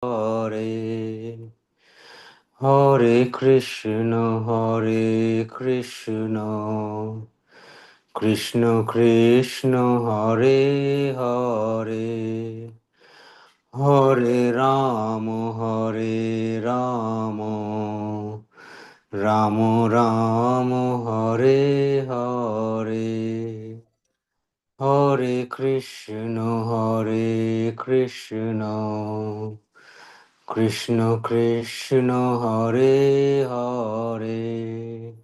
Hare Hare Krishna Krishna Krishna Hare Hare Hare Rama Rama Rama Hare Hare Hare Krishna Krishna Krishna Hare Hare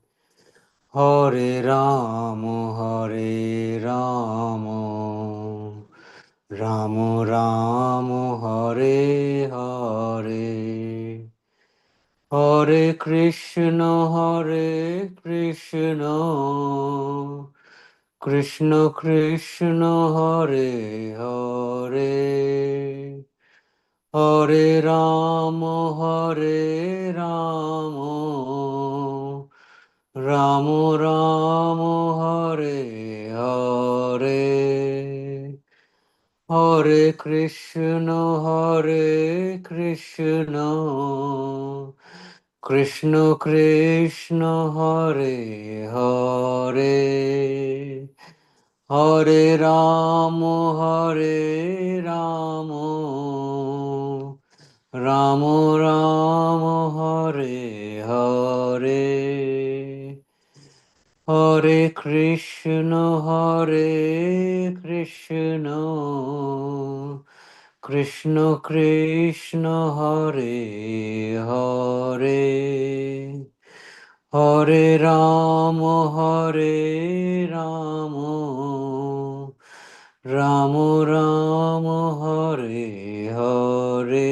Hare Rama Rama Rama Hare Hare Hare Krishna Krishna Krishna Hare Hare Hare Rama Rama Rama Hare Hare Hare Krishna Krishna Krishna Hare Hare Hare Rama Rama Rama Hare Hare Hare Krishna Krishna Krishna Hare Hare Hare Rama Rama Rama Hare Hare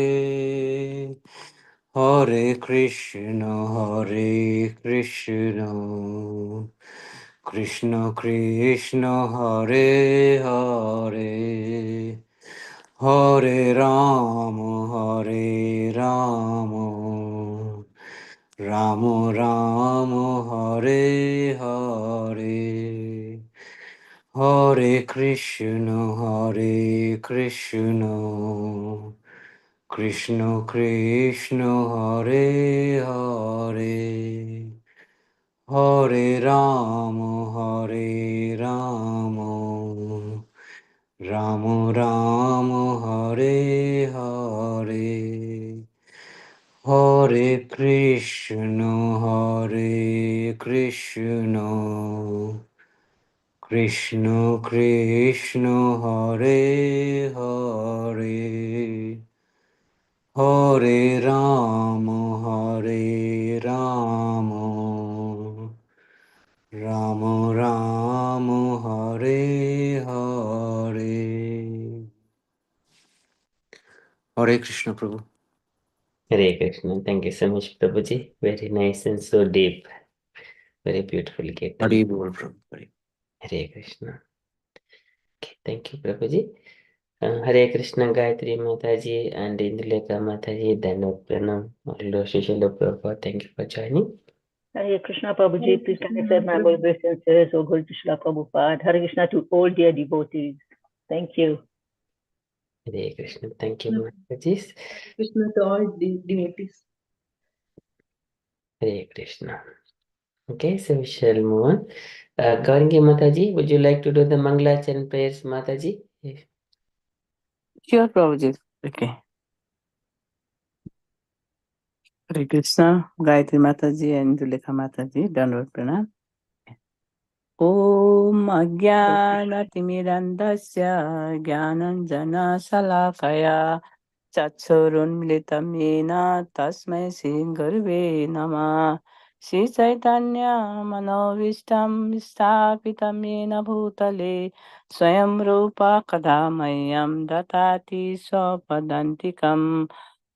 Hare Krishna Krishna Krishna Hare Hare Hare Rama Rama Rama Hare Hare Hare Krishna Krishna Krishna Hare Hare Hare Rama Rama Rama Hare Hare Hare Krishna Krishna Krishna Hare Hare Hare Rama Rama Rama Hare Hare Hare Krishna Prabhu. Hare Krishna. Thank you so much, Prabhuji. Very nice and so deep. Very beautiful Kirtan. Hare Bol Prabhu. Hare Krishna. Okay, thank you, Prabhuji. Hare Krishna Gayatri Mataji and Induleka Mataji, Dandavat Pranam. All Shishila Prabhupada, thank you for joining. Hare Krishna Prabhuji, please can accept my most sincere so good to Srila Prabhupada. Hare Krishna to all dear devotees. Thank you. Hare Krishna. Thank you, Mataji. Krishna to all devotees. Hare Krishna. Okay, so we shall move on. Kauringi Mataji, would you like to do the Mangalacharan prayers, Mataji? Sure, Prabhuji. Okay. Hare Krishna, Gayatri Mataji and Dulekha Mataji, Dandavat Pranam. Om Ajnanaatimirandasya Jnananjana Salakaya Chakshurunmilitam Yena Tasmai Shri Gurave Namah. Shri Chaitanya Manovistam Stapitam Yena Bhutale Swayam Rupa Kadamayam Datati Swapadantikam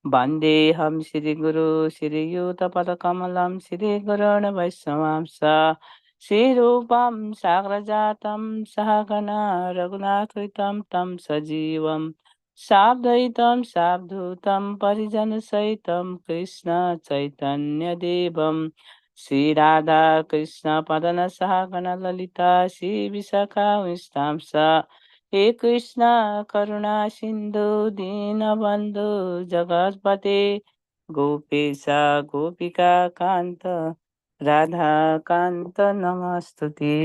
Vandeham Shri Guru Shri Yuta Padakamalam Shri Guruna Vaisnavamsa Shri Rupam Sagrajatam Sahagana Raghunathitam Tam Sajivam Sabdaitam Sabdhutam Parijana Saitam Krishna Chaitanya Devam Shri Radha Krishna Padana Sahagana Lalita Shri Visakha Vistamsa हे कृष्ण करुणा सिंधु दीनबंधु जगतपते गोपेशा गोपिका कांत राधा कांत नमस्तुते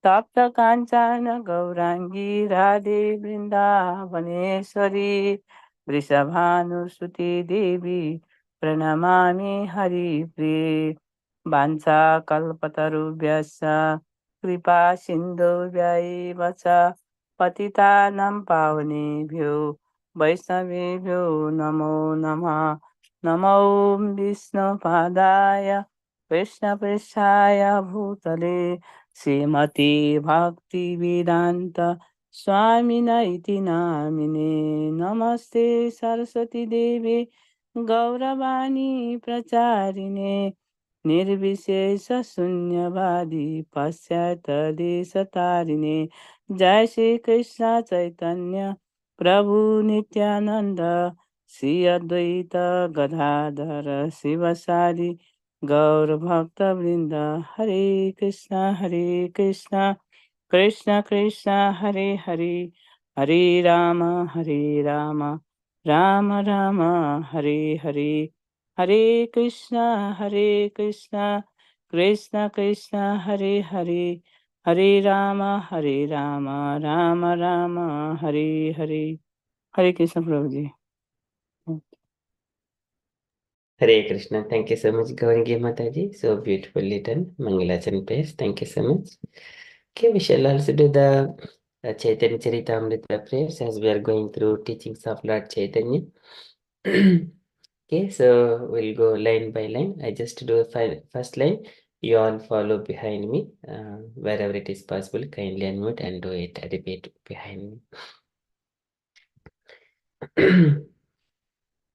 तप्त कांचन गौरांगी राधे वृंदावनेश्वरी वृषभानुसुते देवी प्रणमामि हरिप्रिये वाञ्छाकल्पतरुभ्यश्च कृपा सिन्धुभ्यैव च पतितानां पावनेभ्यो वैष्णवेभ्यो नमो नमः नमो विष्णुपादाय कृष्णपृष्ठाय भूतले श्रीमती भक्तिवेदान्त स्वामिन इति नामिने नमस्ते सरस्वती देवे गौरवाणी प्रचारिणे निर्विशेष शून्यवादी पाश्चात्यदेशतारिणे जय श्री कृष्ण चैतन्य प्रभु नित्यानंद श्री अद्वैत गदाधर शिवसारी गौर भक्त वृंद हरे कृष्ण कृष्ण कृष्ण हरे हरे हरे राम राम राम हरे हरे हरे कृष्ण कृष्ण कृष्ण हरे हरे हरे राम राम राम हरे हरे हरे कृष्ण प्रभु जी Hare Krishna. Thank you so much, Gauri Mataji. So beautifully done. Mangalachan prayers. Thank you so much. Okay, we shall also do the Chaitanya Charitamrita prayers as we are going through teachings of Lord Chaitanya. Okay, so we'll go line by line. I just do a first line. You all follow behind me. Wherever it is possible, kindly unmute and do it. Repeat behind me.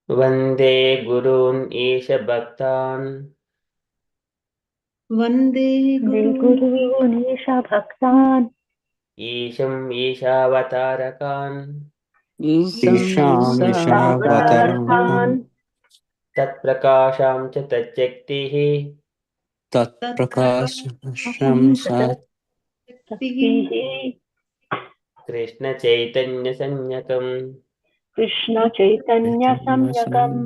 वन्दे गुरून् ईश भक्तान् वन्दे गुरुनीशा भक्तान् ईशम् ईशावतारकान् ईशं ईशावतारम् ईशावतारकान् तत्प्रकाशां च तज्जक्तिः तत्प्रकाशं सत् तत्प्रकाशक्तिः शक्तिः कृष्णचैतन्यसंज्ञकम् कृष्णचैतन्यसंज्ञकम्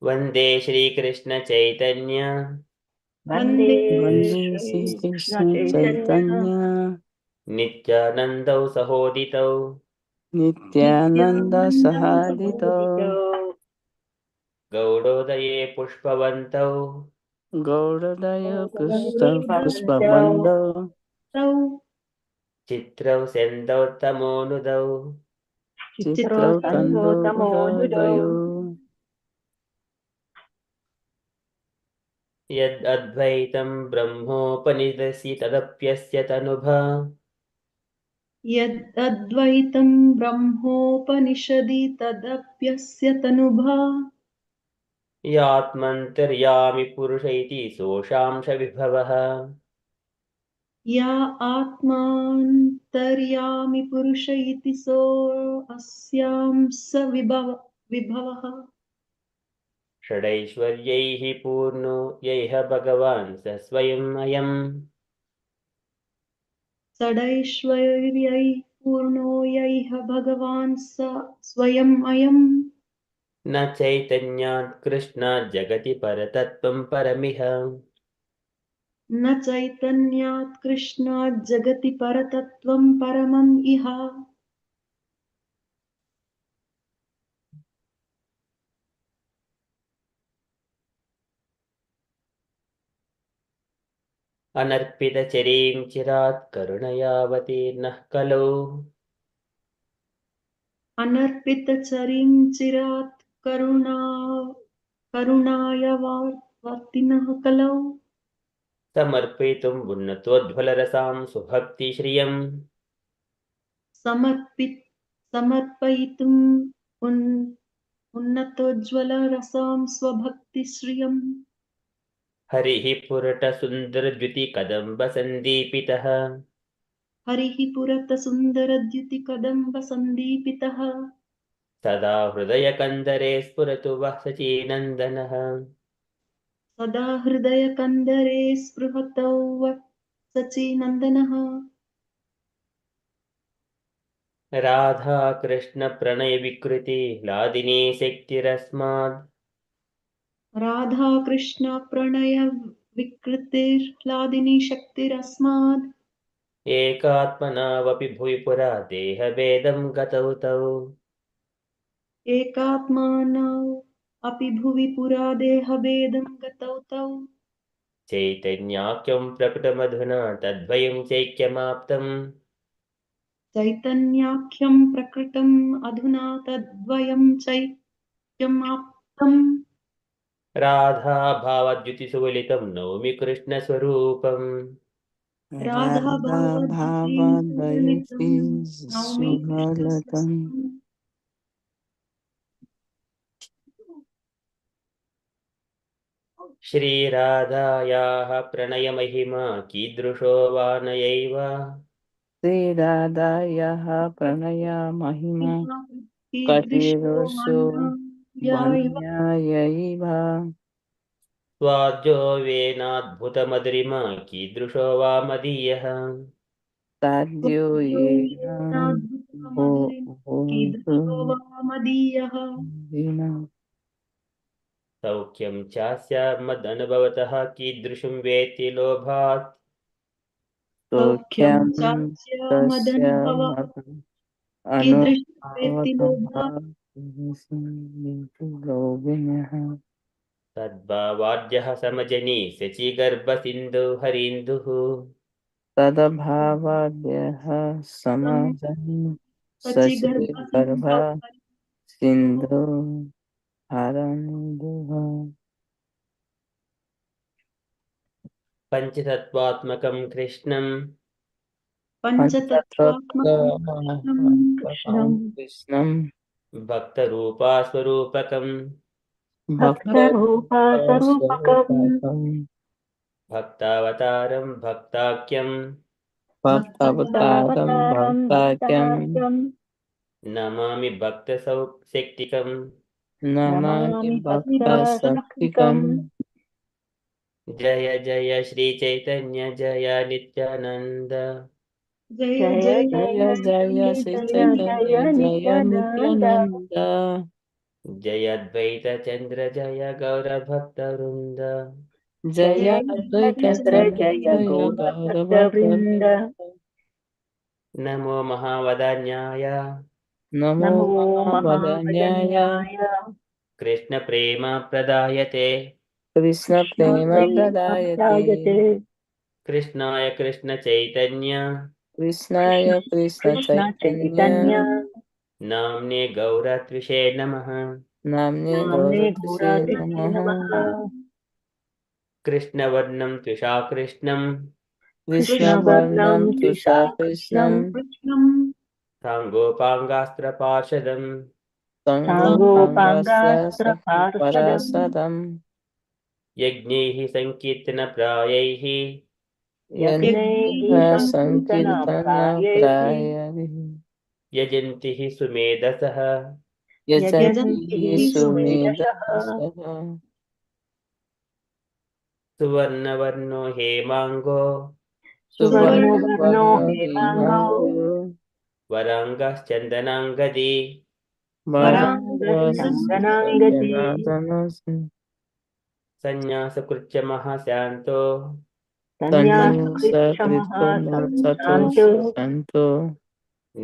वन्दे श्रीकृष्णचैतन्य वन्दे वन्दे श्रीकृष्ण श्रीकृष्णचैतन्य चैतन्य नित्यानन्दौ सहोदितौ नित्यानन्द सहादितो नित्यानन्दसहोदितो गौडोदये पुष्पवन्तौ गौरदय पुष्पवन्तौ पुष्पवन्दौ तौ चित्रौ सेन्दौ तमोनुदौ चित्रौ चित्रौ कन्दो सन्दोतमोऽनुदौ हृदयो यद्अद्वैतं ब्रह्मोपनिषदसि तदप्यस्य तनुभा यद्अद्वैतं ब्रह्मोपनिषदि तदप्यस्य तनुभा यात्मन्तर्यामि पुरुष इति सोऽशांशविभवः या आत्मान्तर्यामि पुरुष इति सो अस्यां स विभवः षडैश्वर्यैः पूर्णो यैह भगवान् स स्वयम् अयम् षडैश्वर्यैः पूर्णो यैह भगवान् स स्वयम् अयम् न चैतन्यात् कृष्णात् जगति परतत्त्वं परमिह न चैतन्यात् कृष्णात् जगति परतत्त्वं परमम् इह अनर्पितचरीं चिरात् करुणयावतीर्णः कलौ अनर्पितचरीं चिरात् करुणाय वर्तिनः कलौ समर्पयितुम् उन्नतोज्ज्वलरसां सुभक्तिश्रियम् समर्पयितुम् उन्नतोज्ज्वलरसां स्वभक्तिश्रियम् हरिः पुरटसुन्दरद्युतिकदम्बसन्दीपितः हरिः पुरतसुन्दरद्युतिकदम्बसन्दीपितः सदा हृदयकन्दरे स्फुरतु वः सचीनन्दनः सदा हृदयकन्दरे स्पृहतौ वः सचीनन्दनः राधा कृष्ण प्रणय विकृति लादिनी शक्तिरस्मात् राधा कृष्ण प्रणय विकृतिर्लादिनी शक्तिरस्मात् एकात्मनावपि भुवि पुरा देहभेदं गतौ तौ एकात्मानौ अपि भुवि पुरा देहभेदं गतौ तौ चैतन्याख्यं प्रकटमधुना तद्वयं चैक्यमाप्तम् चैतन्याख्यं प्रकृतम् अधुना तद्वयं चैक्यमाप्तम् राधा भावद्युतिसुवलितं नौमि कृष्णस्वरूपम् राधा राधा भावद्युतिं सुललितं भावदयुति नौमि सुगलतम् कृष्णस्वरूपम् श्रीराधायाः प्रणयमहिमा कीदृशो वा नयैव श्रीराधायाः प्रणय महिमा कीदृशो कटिरोषो वर्णयायव वन्यायैव स्वाद्यो वेनाद्भुतमधुरिमा कीदृशो वा मदीयः साध्यो येन भो कीदृशो भोतुं वा मदीयः विना सौख्यं चास्यामदनुभवतः कीदृशं वेत्ति लोभात् सौख्यं सौख्यं चास्य तस्य मदनुभव मत कीदृशं वेत्ति अनुभावतः लोभात् लोभिनः तद्भावाद्यः समजनि शचीगर्भसिन्धु हरीन्दुः तदभावाद्यः समाजनि शशिगर्भ सचिगर्भसिन्धौ सिन्धु हरनिधुः पञ्चतत्त्वात्मकं कृष्णं पञ्चतत्त्वात्मकं कृष्णं कृष्णं भक्तरूपास्वरूपकं भक्तरूपास्वरूपकम् भक्तस्वरूपकं भक्तावतारं भक्ताख्यं भक्तावतारं भक्तावतारम् भक्ताख्यं भक्ताख्यम् नमामि भक्तशक्तिकं नमामि नमामि भक्तशक्तिकम् भक्तशक्तिकम् जय जय श्रीचैतन्य जय नित्यानन्द जय जय जय जय जय जय जय श्री जय चैतन्य जय जय नित्यानन्द नित्यानंद जय अद्वैतचन्द्र जय गौरभक्तवृन्द जय जय अद्वैत चन्द्र चन्द्र जय जय गौरभक्तवृन्द गौरभक्तवृन्द नमो महावदान्याय नमो नमो महावदन्याय महावदन्याय कृष्णप्रेमप्रदायते कृष्ण प्रेम प्रदायते कृष्णप्रेमप्रदायते कृष्णाय कृष्णचैतन्य कृष्णाय कृष्ण कृष्ण कृष्ण चैतन्य चैतन्य नाम्ने गौरत्विषे नमः नाम्ने नाम्ने गौरतुषे घोराकृते नमः नमः कृष्णवर्णं त्विषा कृष्णं कृष्णवर्णं कृष्णवर्णं तुषा द्विषा कृष्णं कृष्णम् साङ्गोपाङ्गास्त्रपार्षदम् सङ्गोपाङ्गस्य साङ्गोपाङ्गास्त्रपार्षदम् परासदम् यज्ञैः सङ्कीर्तनप्रायैः यज्ञैः यज्ञः सङ्कीर्तनप्रायैः सङ्कीर्तनप्रायैः यजन्ति हि सुमेधसः यजन्ति यजन्ति सुमेधसः सुमेधसः सुवर्णवर्णो हेमाङ्गो सुवर्णवर्णो सुवर्णवर्णो हेमाङ्गौ हेमाङ्गो वराङ्गश्चन्दनाङ्गदी वराङ्गश्चन्दनाङ्गदी वराङ्गनादनसि सन्न्यासकृत्य महाशान्तो सन्न्यासकृच्छमः सन्न्यासकृत्तमसतो सन्तो सन्तो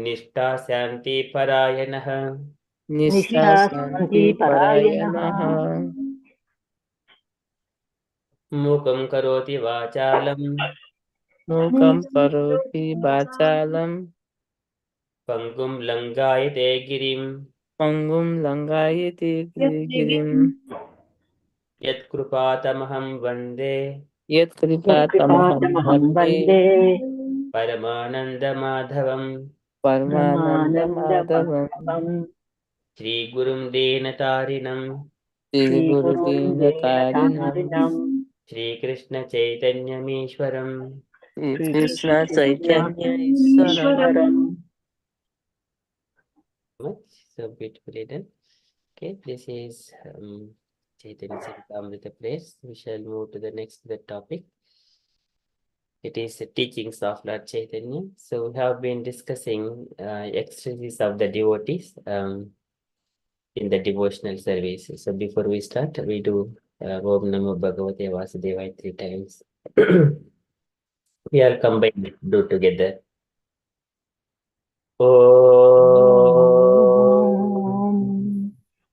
निष्ठा शान्तिपरायणः निष्ठा निष्ठा शान्तिपरायणः शान्तिपरायणः मूकं करोति वाचालं मूकं करोति वाचालं पङ्गुं लङ्घायते गिरिं पङ्गुं लङ्घयति गिरिं यत्कृपातमहं वन्दे यत्कृपातमहं यत्कृपातमहं वन्दे वन्दे परमानन्दमाधवम् परमानन्दमाधवम् परमानन्दमाधवम् श्रीगुरुं दीनतारिणं श्रीगुरुं श्रीगुरुदीनतारिणम् दीनतारिणम् श्रीकृष्णचैतन्यमीश्वरम् श्रीकृष्ण चैतन्य ईश्वरम् श्रीकृष्णचैतन्येश्वरम् Much so beautifully done. Okay, this is Chaitanya Charitamrita place. We shall move to the next topic. It is the teachings of Lord Chaitanya. So we have been discussing ecstasies of the devotees in the devotional service. So before we start, we do Om Namo Bhagavate Vasudevaya 3 times. We all combine do together. Om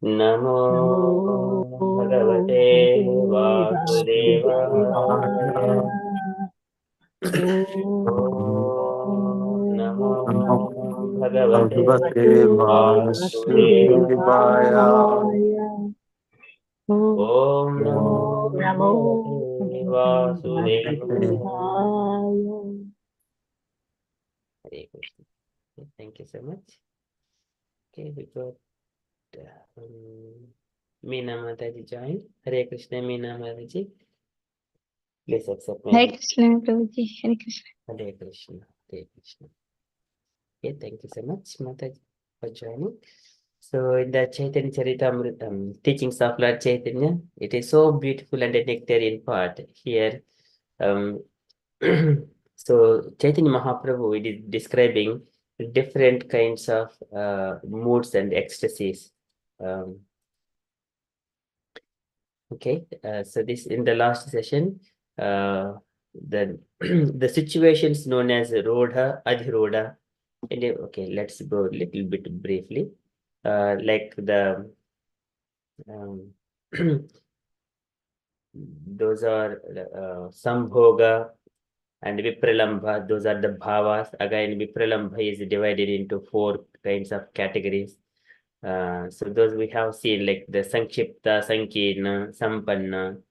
Namo Bhagavate Vasudevaya. Om Namo Bhagavate Vasudevaya. Om Namo Bhagavate Vasudevaya. Hare Krishna. Okay, thank you so much. Okay, we got Meena Mataji joined. Hare Krishna, Meena Mataji. Please accept my Hare Krishna, Prabhuji. Hare Krishna. Hare Krishna. Hare Krishna. Okay, thank you so much, Mataji, for joining. So in the Chaitanya Charitamrita, teachings of Lord Chaitanya, it is so beautiful and a nectarian part here. So Chaitanya Mahaprabhu, it is describing different kinds of moods and ecstasies. Okay, so this in the last session, the the situations known as Rodha, Adhirodha. And okay, let's go a little bit briefly. Like the those are Sambhoga and Vipralambha. Those are the bhavas. Again, Vipralambha is divided into 4 kinds of categories. So those we have seen, like the Sankshipta, Sankirna, Sampanna,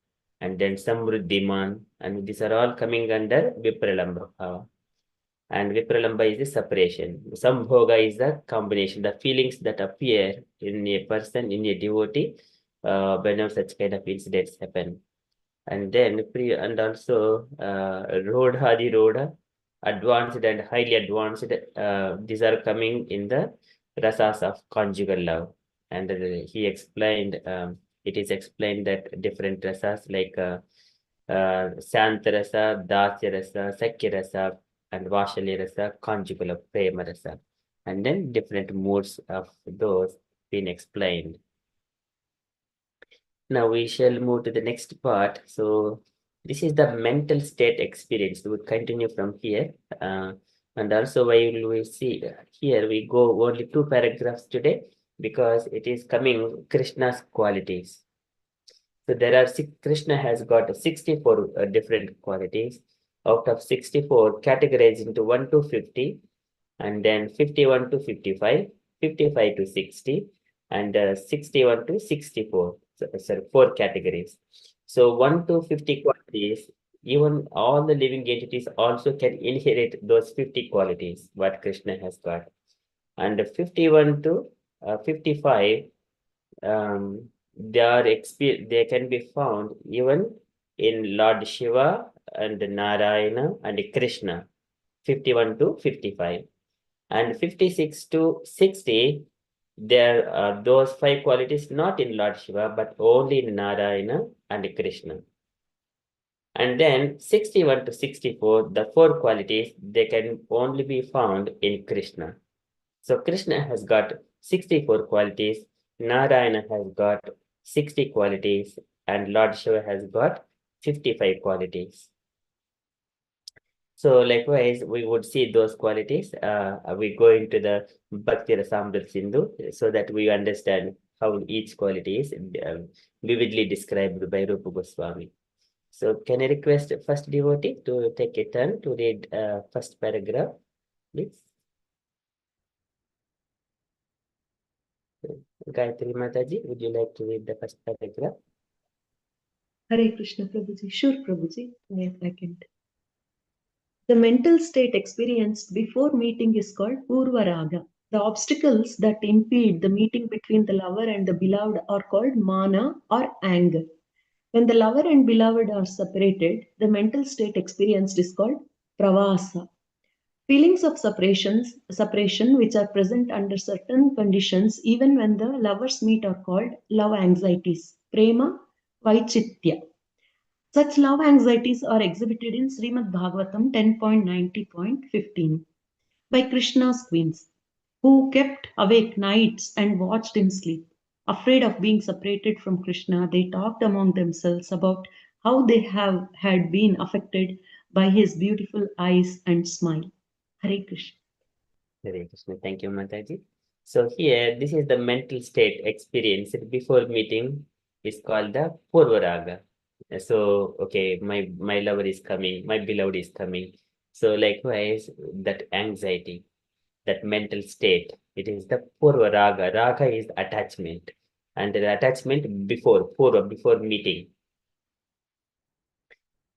and then Samruddhiman, and these are all coming under Vipralambha bhava. And Vipralambha is the separation. Sambhoga is the combination, the feelings that appear in a person, in a devotee, whenever such kind of incidents happen. And then also Rodha, Rodha, advanced and highly advanced, these are coming in the rasas of conjugal love. And he explained, it is explained that different rasas like Santarasa, Dasyarasa, Sakyarasa, and Vashalyarasa, conjugal of Prema rasa. And then different moods of those been explained. Now we shall move to the next part. So this is the mental state experience. We will continue from here. And also while we see here, we go only 2 paragraphs today because it is coming Krishna's qualities. So there are Krishna has got 64 different qualities. Out of 64, categorized into 1 to 50, and then 51 to 55, 55 to 60, and 61 to 64. So 4 categories. So 1 to 50 qualities, even all the living entities also can inherit those 50 qualities what Krishna has got. And 51 to 55, they can be found even in Lord Shiva and Narayana and Krishna, 51 to 55. And 56 to 60, there are those 5 qualities not in Lord Shiva, but only in Narayana and Krishna. And then 61 to 64, the 4 qualities, they can only be found in Krishna. So Krishna has got 64 qualities, Narayana has got 60 qualities, and Lord Shiva has got 55 qualities. So likewise, we would see those qualities. We go into the Bhakti Rasamrita Sindhu so that we understand how each quality is vividly described by Rupa Goswami. So can I request first devotee to take a turn to read first paragraph, please? Gayatri Mataji, would you like to read the first paragraph? Hare Krishna, Prabhuji. Sure, Prabhuji. I can. The mental state experienced before meeting is called Purvaraga. The obstacles that impede the meeting between the lover and the beloved are called Mana or anger. When the lover and beloved are separated, the mental state experienced is called Pravasa. Feelings of separation which are present under certain conditions even when the lovers meet are called love anxieties, Prema Vaichitya. Such love anxieties are exhibited in Srimad Bhagavatam 10.90.15 by Krishna's queens, who kept awake nights and watched him sleep. Afraid of being separated from Krishna, they talked among themselves about how they had been affected by his beautiful eyes and smile. Hare Krishna. Hare Krishna. Thank you, Mataji. So here, this is the mental state experienced before meeting is called the Purvaraga. So, okay, my lover is coming, my beloved is coming. So likewise, that anxiety, that mental state, it is the Purvaraga. Raga is attachment. And the attachment before, Purva, before meeting.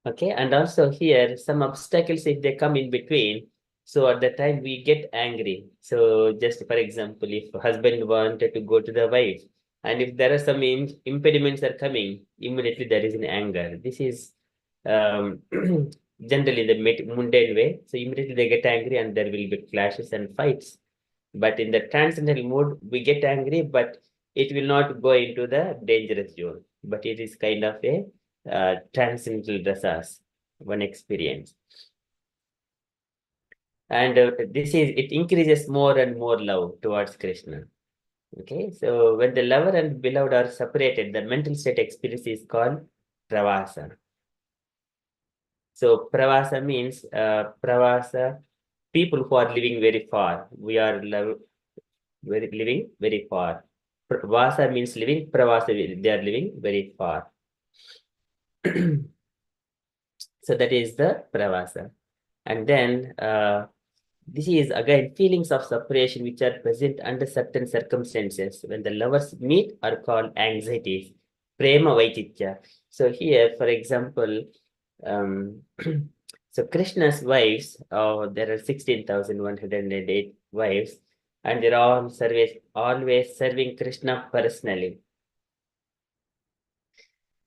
Okay, and also here, some obstacles, if they come in between, so at the time we get angry. So just for example, if husband wanted to go to the wife, and if there are some impediments are coming, immediately there is an anger. This is generally the mundane way. So immediately they get angry and there will be clashes and fights. But in the transcendental mode, we get angry, but it will not go into the dangerous zone. But it is kind of a transcendental rasas, one experience. And it increases more and more love towards Krishna. Okay, so when the lover and beloved are separated, the mental state experience is called pravasa. So pravasa means people who are living very far. We are living very far. Vasa means living, pravasa, they are living very far. So that is the pravasa. And then this is again feelings of separation which are present under certain circumstances. When the lovers meet are called anxieties, prema vaititya. So here, for example, so Krishna's wives, there are 16,108 wives, and they're all always serving Krishna personally.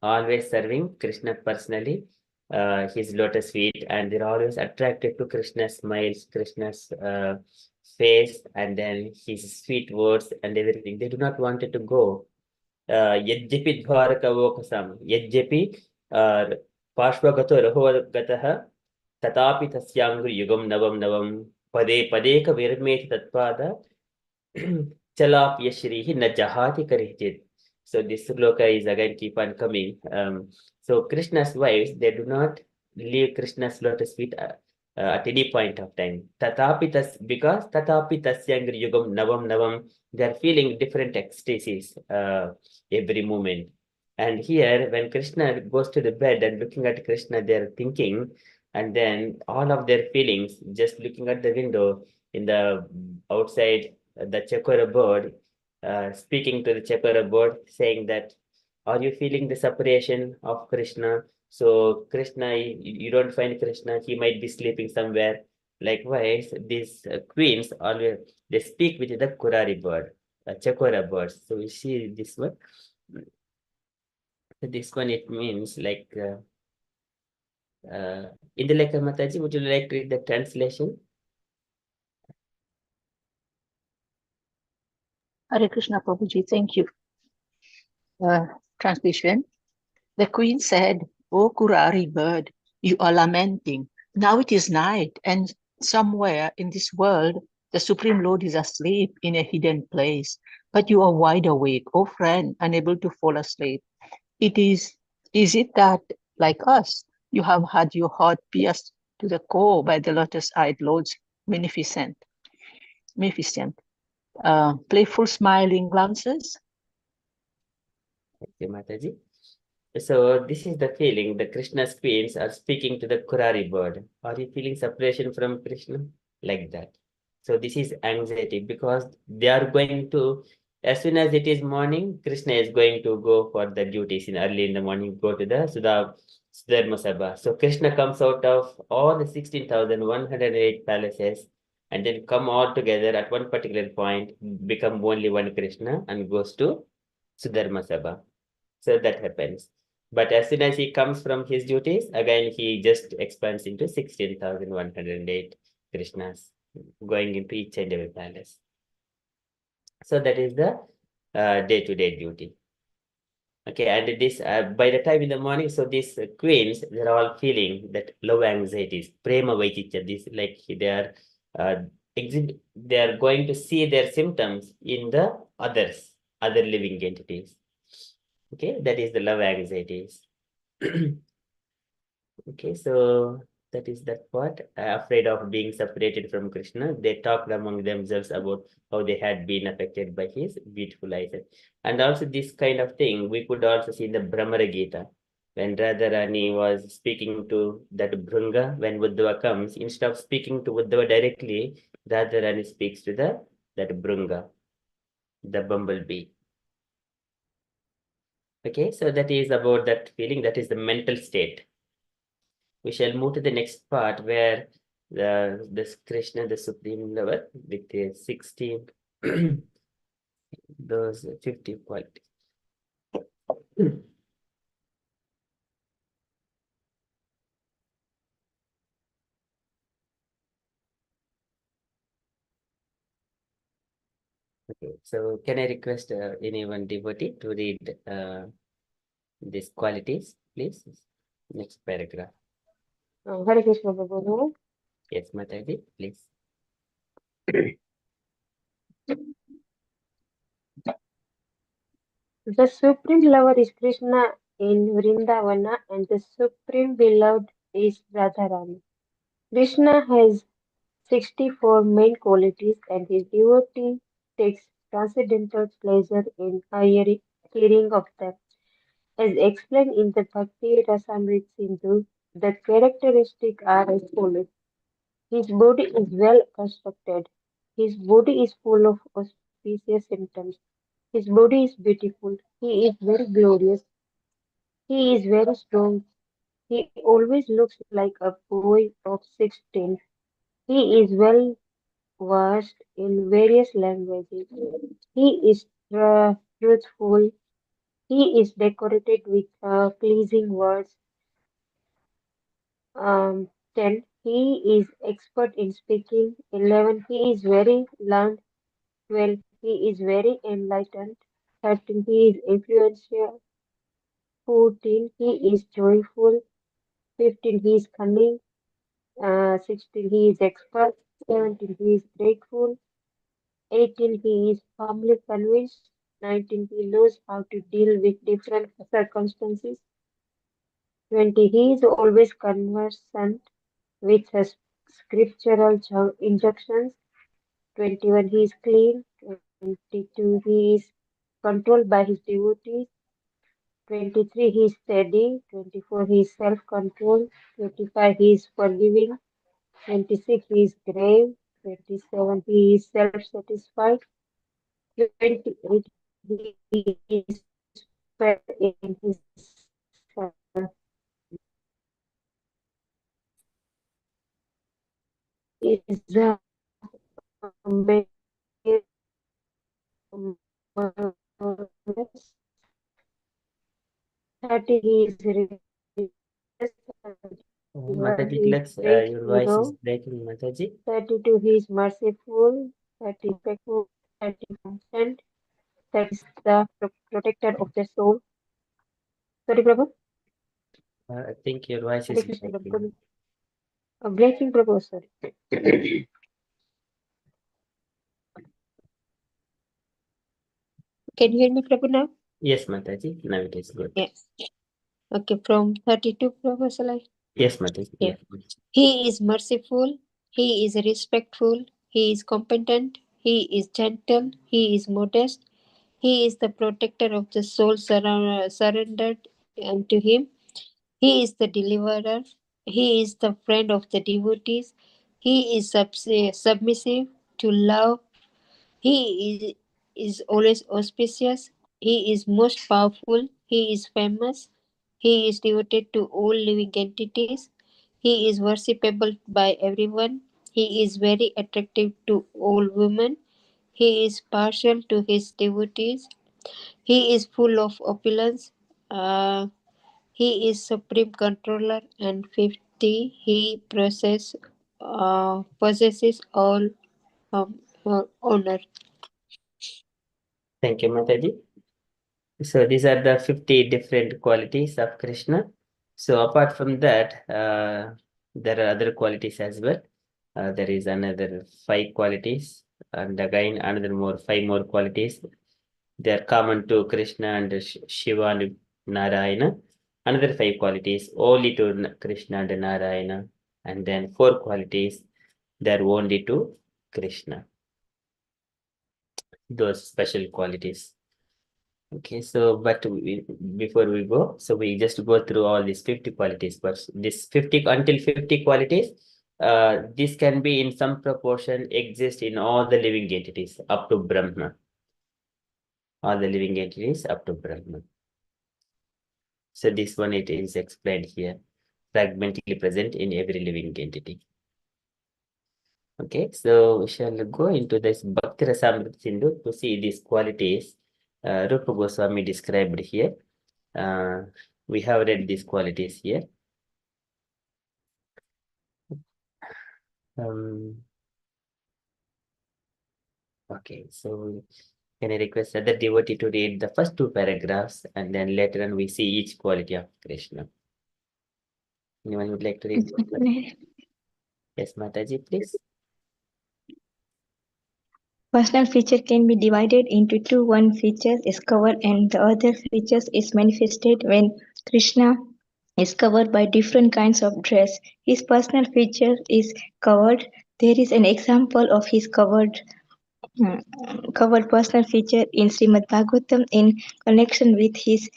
Always serving Krishna personally, his lotus feet, and they're always attracted to Krishna's smiles, Krishna's face, and then his sweet words and everything. They do not want it to go. Yajjapi dvarakavokasam, Yajjapi Pashvagato Rahogatah, Tatapi Tasyangri Yugam Navam Navam, Pade Padeka Virmeti Tatpada, Chalap Yashrihi Najahati Karihjit. So this sloka is again keep on coming. So Krishna's wives, they do not leave Krishna's lotus feet at any point of time. Because Tatapi Tasyangri Yugam Navam Navam, they are feeling different ecstasies every moment. And here, when Krishna goes to the bed and looking at Krishna, they are thinking, and then all of their feelings, just looking at the window in the outside, the chakora bird, speaking to the chakora bird, saying that, are you feeling the separation of Krishna? So Krishna, you don't find Krishna, he might be sleeping somewhere. Likewise, these queens always, they speak with the kurari bird, chakora birds. So we see this one. This one, it means like, Indulekha Mataji, would you like to read the translation? Hare Krishna Prabhuji, thank you. Translation. The queen said, "O Kurari bird, you are lamenting. Now it is night, and somewhere in this world, the Supreme Lord is asleep in a hidden place. But you are wide awake, O friend, unable to fall asleep. Is it that, like us, you have had your heart pierced to the core by the lotus-eyed Lord's magnificent, playful smiling glances?" Thank you, Mataji. So this is the feeling the Krishna's queens are speaking to the Kurari bird. Are you feeling separation from Krishna? Like that. So this is anxiety because they are going to, as soon as it is morning, Krishna is going to go for the duties in early in the morning, go to the Sudharma Sabha. So Krishna comes out of all the 16,108 palaces and then come all together at one particular point, become only one Krishna and goes to Sudharma Sabha. So that happens. But as soon as he comes from his duties, again he just expands into 16,108 Krishnas, going into each and every palace. So that is the day-to-day duty. Okay, and this by the time in the morning, so these queens, they're all feeling that low anxieties, prema vaiticha, this like they are they are going to see their symptoms in the others, other living entities. Okay, that is the love anxieties. Okay, so that is that part. Afraid of being separated from Krishna, they talked among themselves about how they had been affected by his beautiful eyes. And also this kind of thing, we could also see in the Brahmara Gita, when Radharani was speaking to that Bhrunga, when Uddhava comes, instead of speaking to Uddhava directly, Radharani speaks to that Bhrunga, the bumblebee. Okay, so that is about that feeling, that is the mental state. We shall move to the next part where this Krishna, the Supreme Lover, with the 16, those 50 qualities. Okay, so can I request anyone devotee to read these qualities, please? Next paragraph. Hare Krishna Prabhu. Yes, Mataji, please. The Supreme Lover is Krishna in Vrindavana and the Supreme Beloved is Radharani. Krishna has 64 main qualities and his devotee takes transcendental pleasure in hearing of them. As explained in the Bhakti Rasamrita Sindhu, the characteristics are as follows. His body is well constructed. His body is full of auspicious symptoms. His body is beautiful. He is very glorious. He is very strong. He always looks like a boy of 16. He is well versed in various languages. He is truthful. He is decorated with pleasing words. 10. He is expert in speaking. 11. He is very learned. 12. He is very enlightened. 13. He is influential. 14. He is joyful. 15. He is cunning. 16. He is expert. 17. He is grateful. 18. He is firmly convinced. 19. He knows how to deal with different circumstances. 20. He is always conversant with his scriptural injunctions. 21. He is clean. 22. He is controlled by his devotees. 23. He is steady. 24. He is self-controlled. 25. He is forgiving. 26. He is grave. 27. He is self-satisfied. 28. He is fair in his is marvelous. 30. He is religious. Mataji, He is let's, great your voice is hero. breaking, Mataji. 32. He is merciful. 30. Respectful. 30. Constant. That is the protector of the soul. Sorry, Prabhu. I think your voice Hare is Krishna breaking. Prabhu. Breaking Prabhu, sorry. Can you hear me, Prabhu, now? Yes, Mataji, now it is good. Yes. Okay, from 32, Prabhu, shall I? Yes, Mataji. Yeah. Yeah. He is merciful. He is respectful. He is competent. He is gentle. He is modest. He is the protector of the soul surrendered unto him. He is the deliverer. He is the friend of the devotees. He is submissive to love. He is always auspicious. He is most powerful. He is famous. He is devoted to all living entities. He is worshipable by everyone. He is very attractive to all women. He is partial to his devotees. He is full of opulence. Uh, he is supreme controller. And 50. He possesses all honor. Thank you, Mataji. So these are the 50 different qualities of Krishna. So apart from that, there are other qualities as well. There is another 5 qualities, and again another 5 more qualities. They are common to Krishna and Shiva and Narayana. Another 5 qualities only to Krishna and Narayana, and then 4 qualities they are only to Krishna. Those special qualities. Okay, so before we go, so we just go through all these 50 qualities, but this 50 until 50 qualities, this can be in some proportion exist in all the living entities up to Brahma. All the living entities up to Brahma. So this one it is explained here, fragmentally present in every living entity. Okay, so we shall go into this Bhakti Rasamrita Sindhu to see these qualities Rupa Goswami described here. We have read these qualities here. Okay, so can I request other devotee to read the first 2 paragraphs, and then later on we see each quality of Krishna. Anyone would like to read? Yes, Mataji, please. Personal feature can be divided into two. One feature is covered and the other feature is manifested when Krishna is covered by different kinds of dress. His personal feature is covered. There is an example of his covered personal feature in Srimad Bhagavatam in connection with his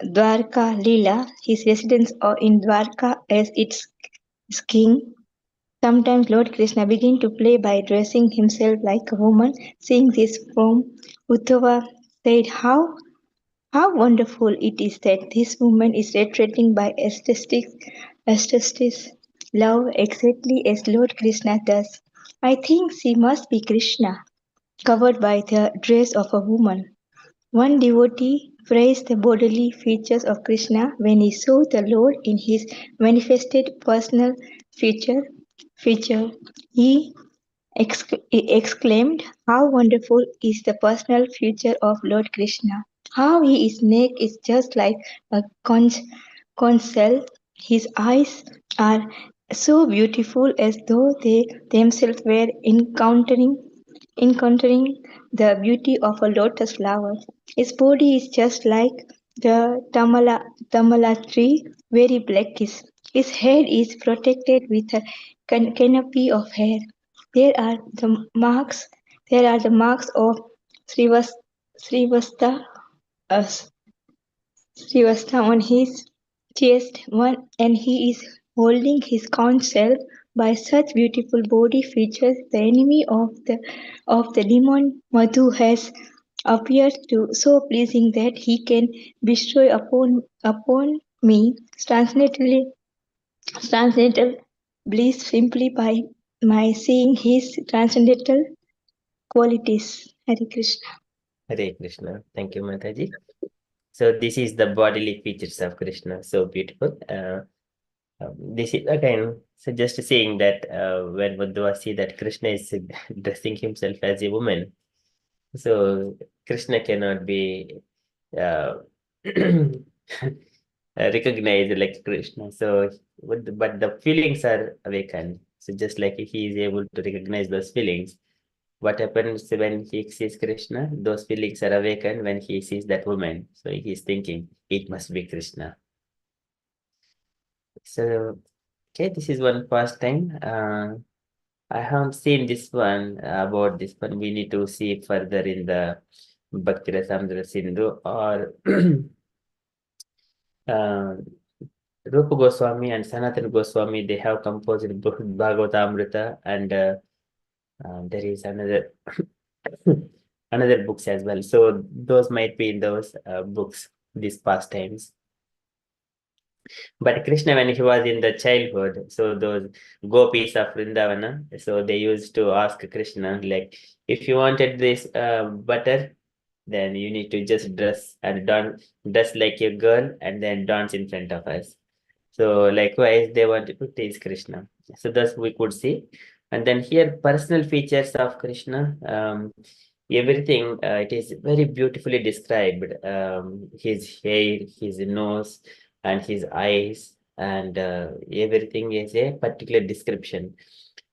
Dwarka Leela, his residence in Dwarka as its king. Sometimes Lord Krishna began to play by dressing himself like a woman. Seeing this from Uddhava said, how wonderful it is that this woman is retreating by ecstasy, love exactly as Lord Krishna does. I think she must be Krishna, covered by the dress of a woman. One devotee praised the bodily features of Krishna when he saw the Lord in his manifested personal feature. He exclaimed, how wonderful is the personal feature of Lord Krishna! How his neck is just like a conch shell. His eyes are so beautiful as though they themselves were encountering the beauty of a lotus flower. His body is just like the tamala tree, very blackish. His head is protected with a canopy of hair. There are the marks. There are the marks of Srivasta, uh, Srivasta on his chest, and he is holding his conch shell. By such beautiful body features, the enemy of the demon Madhu has appeared to so pleasing that he can bestow upon me transcendental bliss simply by my seeing his transcendental qualities. Hare Krishna. Hare Krishna. Thank you, Mataji. So this is the bodily features of Krishna. So beautiful. This is again, so just saying that when Uddhava see that Krishna is dressing himself as a woman, so Krishna cannot be uh, recognized like Krishna. So, but the feelings are awakened. So just like he is able to recognize those feelings, what happens when he sees Krishna? Those feelings are awakened when he sees that woman. So he's thinking, it must be Krishna. So, okay, this is one pastime. I haven't seen this one about this one. We need to see further in the Bhakti Rasamrita Sindhu or Rupa Goswami and Sanatana Goswami. They have composed Bhagavatamrita, and there is another another books as well. So those might be in those books, these pastimes. But Krishna, when he was in the childhood, so those gopis of Vrindavana, so they used to ask Krishna, like, if you wanted this butter, then you need to just dress like a girl and then dance in front of us. So likewise, they wanted to teach Krishna. So thus we could see. And then here, personal features of Krishna. everything, it is very beautifully described. His hair, his nose, and his eyes, and everything is a particular description.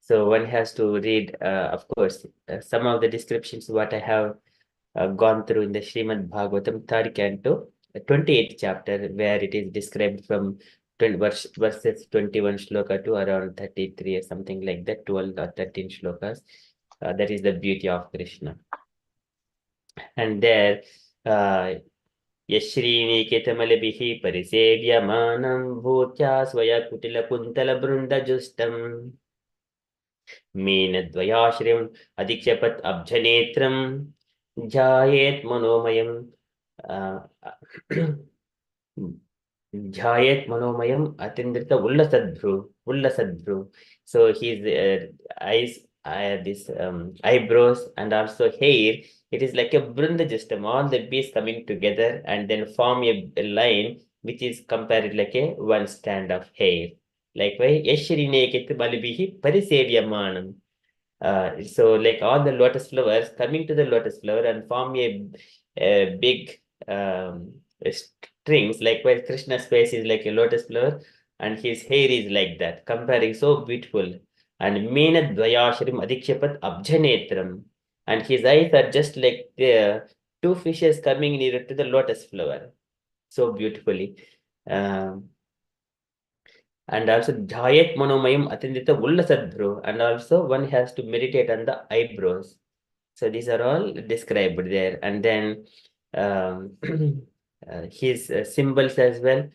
So one has to read, of course, some of the descriptions what I have gone through in the Srimad Bhagavatam, third canto, 28th chapter, where it is described from verses 21 shloka to around 33 or something like that, 12 or 13 shlokas. That is the beauty of Krishna. And there, यश्रीनिकेतमलभिः परिसेव्यमानं भूत्या स्वयकुटिलकुन्तलबृन्दजुष्टम् मीनद्वयाश्रियम् अधिक्षपत् अब्जनेत्रम् ध्यायेत् मनोमयम् ध्यायेत् मनोमयम् अतिन्द्रित ullasadbhru. So his eyes, this eyebrows and also hair, it is like a brindajastam, all the bees coming together and then form a line which is compared like a one strand of hair. Likewise, yashrinekit balibihi parisevyamanam. So like all the lotus flowers coming to the lotus flower and form a big strings. Likewise, Krishna's face is like a lotus flower and his hair is like that, comparing so beautiful. And Mena Dvayashrim Adikshapat Abjanetram. And his eyes are just like the two fishes coming near to the lotus flower. So beautifully. And also Dhayat Manomayam Atindita Ullasadbhru. And also one has to meditate on the eyebrows. So these are all described there. And then his symbols as well.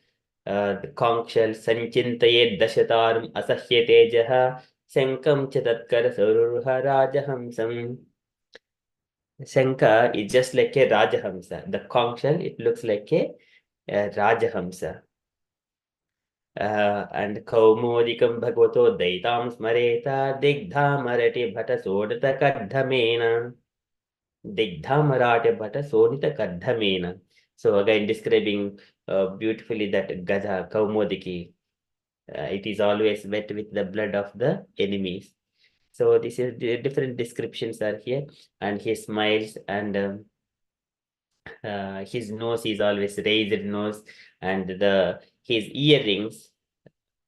The conch shell, Sanchintaye Dashataram Asahyate Jaha, Sankam Chatatkara Saururha Rajahamsam. Shankha is just like a Rajahamsa. The conch shell, it looks like a Rajahamsa. And Kaumodikam Bhagavato Daitam Smareta Digdhamarati Bhata Sodata Kadhamena. Digdhamarati Bhata Sodita Kadhamena. So again describing beautifully that Gadha, Kaumodiki. It is always wet with the blood of the enemies. So this is the different descriptions are here, and he smiles, and his nose is always raised nose, and his earrings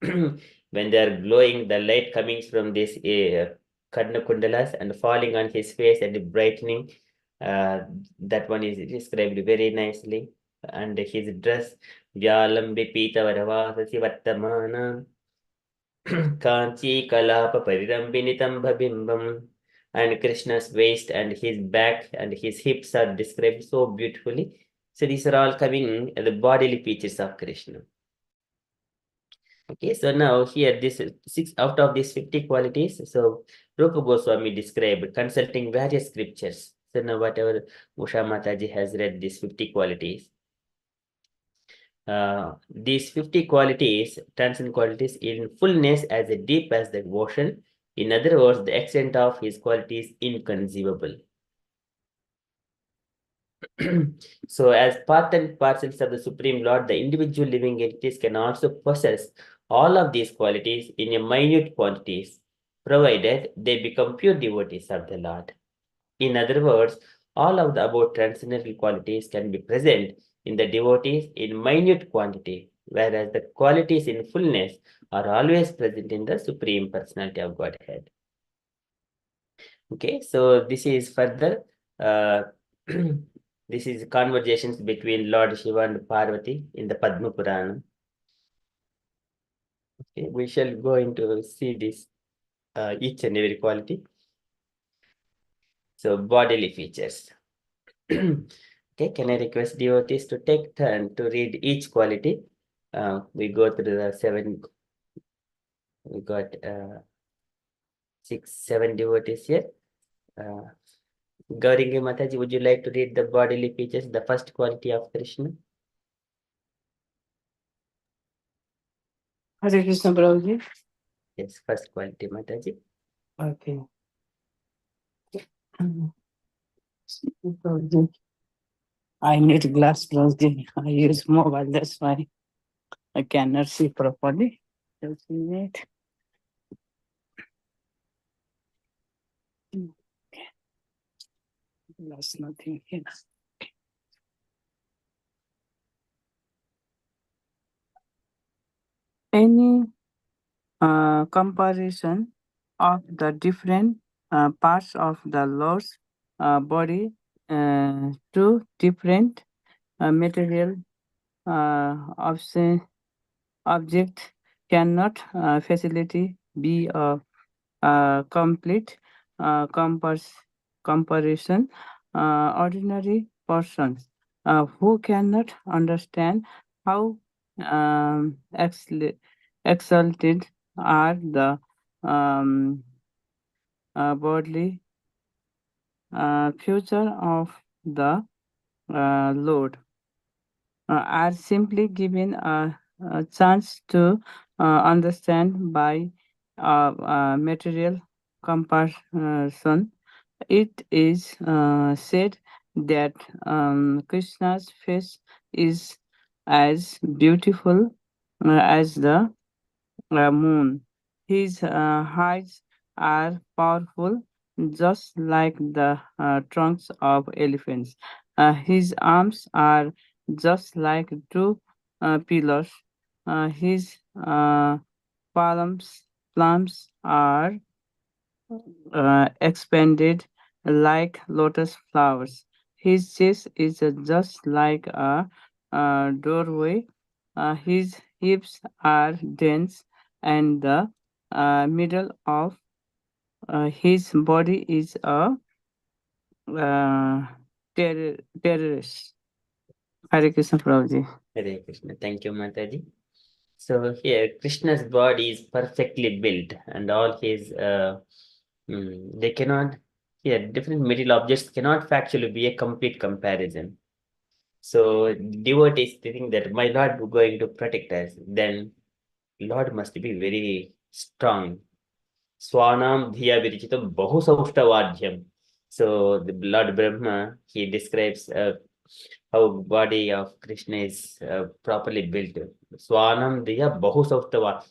when they are glowing, the light coming from this Karna Kundalas and falling on his face and brightening. That one is described very nicely. And his dress, Vyalambi Pita Varavasasi Vattamana Kanchi Kalapa Parirambinitam Bhabimbam. And Krishna's waist and his back and his hips are described so beautifully. So these are all coming the bodily features of Krishna. Okay, so now here this is 6 out of these 50 qualities. So Rupa Goswami described consulting various scriptures. So now whatever Usha Mataji has read these 50 qualities. These 50 qualities, transcendent qualities in fullness as deep as the ocean. In other words, the extent of his qualities is inconceivable. So as part and parcels of the Supreme Lord, the individual living entities can also possess all of these qualities in a minute quantities, provided they become pure devotees of the Lord. In other words, all of the above transcendental qualities can be present in the devotees in minute quantity, whereas the qualities in fullness are always present in the Supreme Personality of Godhead. Okay, so this is further, this is conversations between Lord Shiva and Parvati in the Padma Purana. Okay, we shall go into see this each and every quality. So bodily features. Okay, can I request devotees to take turn to read each quality? We go through the 7. We got 6, 7 devotees here. Gauringi Mataji, would you like to read the bodily features, the first quality of Krishna? Hare Krishna Prabhuji. Yes, first quality, Mataji. Okay. Prabhuji. I need glass, Prabhuji. I use mobile, that's why I cannot see properly. Just a minute. That's nothing here. Any comparison of the different parts of the Lord's body to different material object cannot facility be a complete comparison. Ordinary persons who cannot understand how exalted are the um, bodily future of the Lord are simply given a chance to understand by material comparison. It is said that Krishna's face is as beautiful as the moon. His eyes are powerful, just like the trunks of elephants. His arms are just like two pillars. His palms are expanded like lotus flowers. His chest is just like a doorway. His hips are dense, and the middle of his body is a terrace. Hare Krishna Prabhuji. Hare Krishna. Thank you, Mataji. So here, Krishna's body is perfectly built, and all his they cannot here different material objects cannot factually be a complete comparison. So devotees think that my Lord is going to protect us, then Lord must be very strong. Swanam dhiya virichitam bahu sauštavadhyam. So the Lord Brahma, he describes how body of Krishna is properly built. Swanam dhiya bahu sauštavad.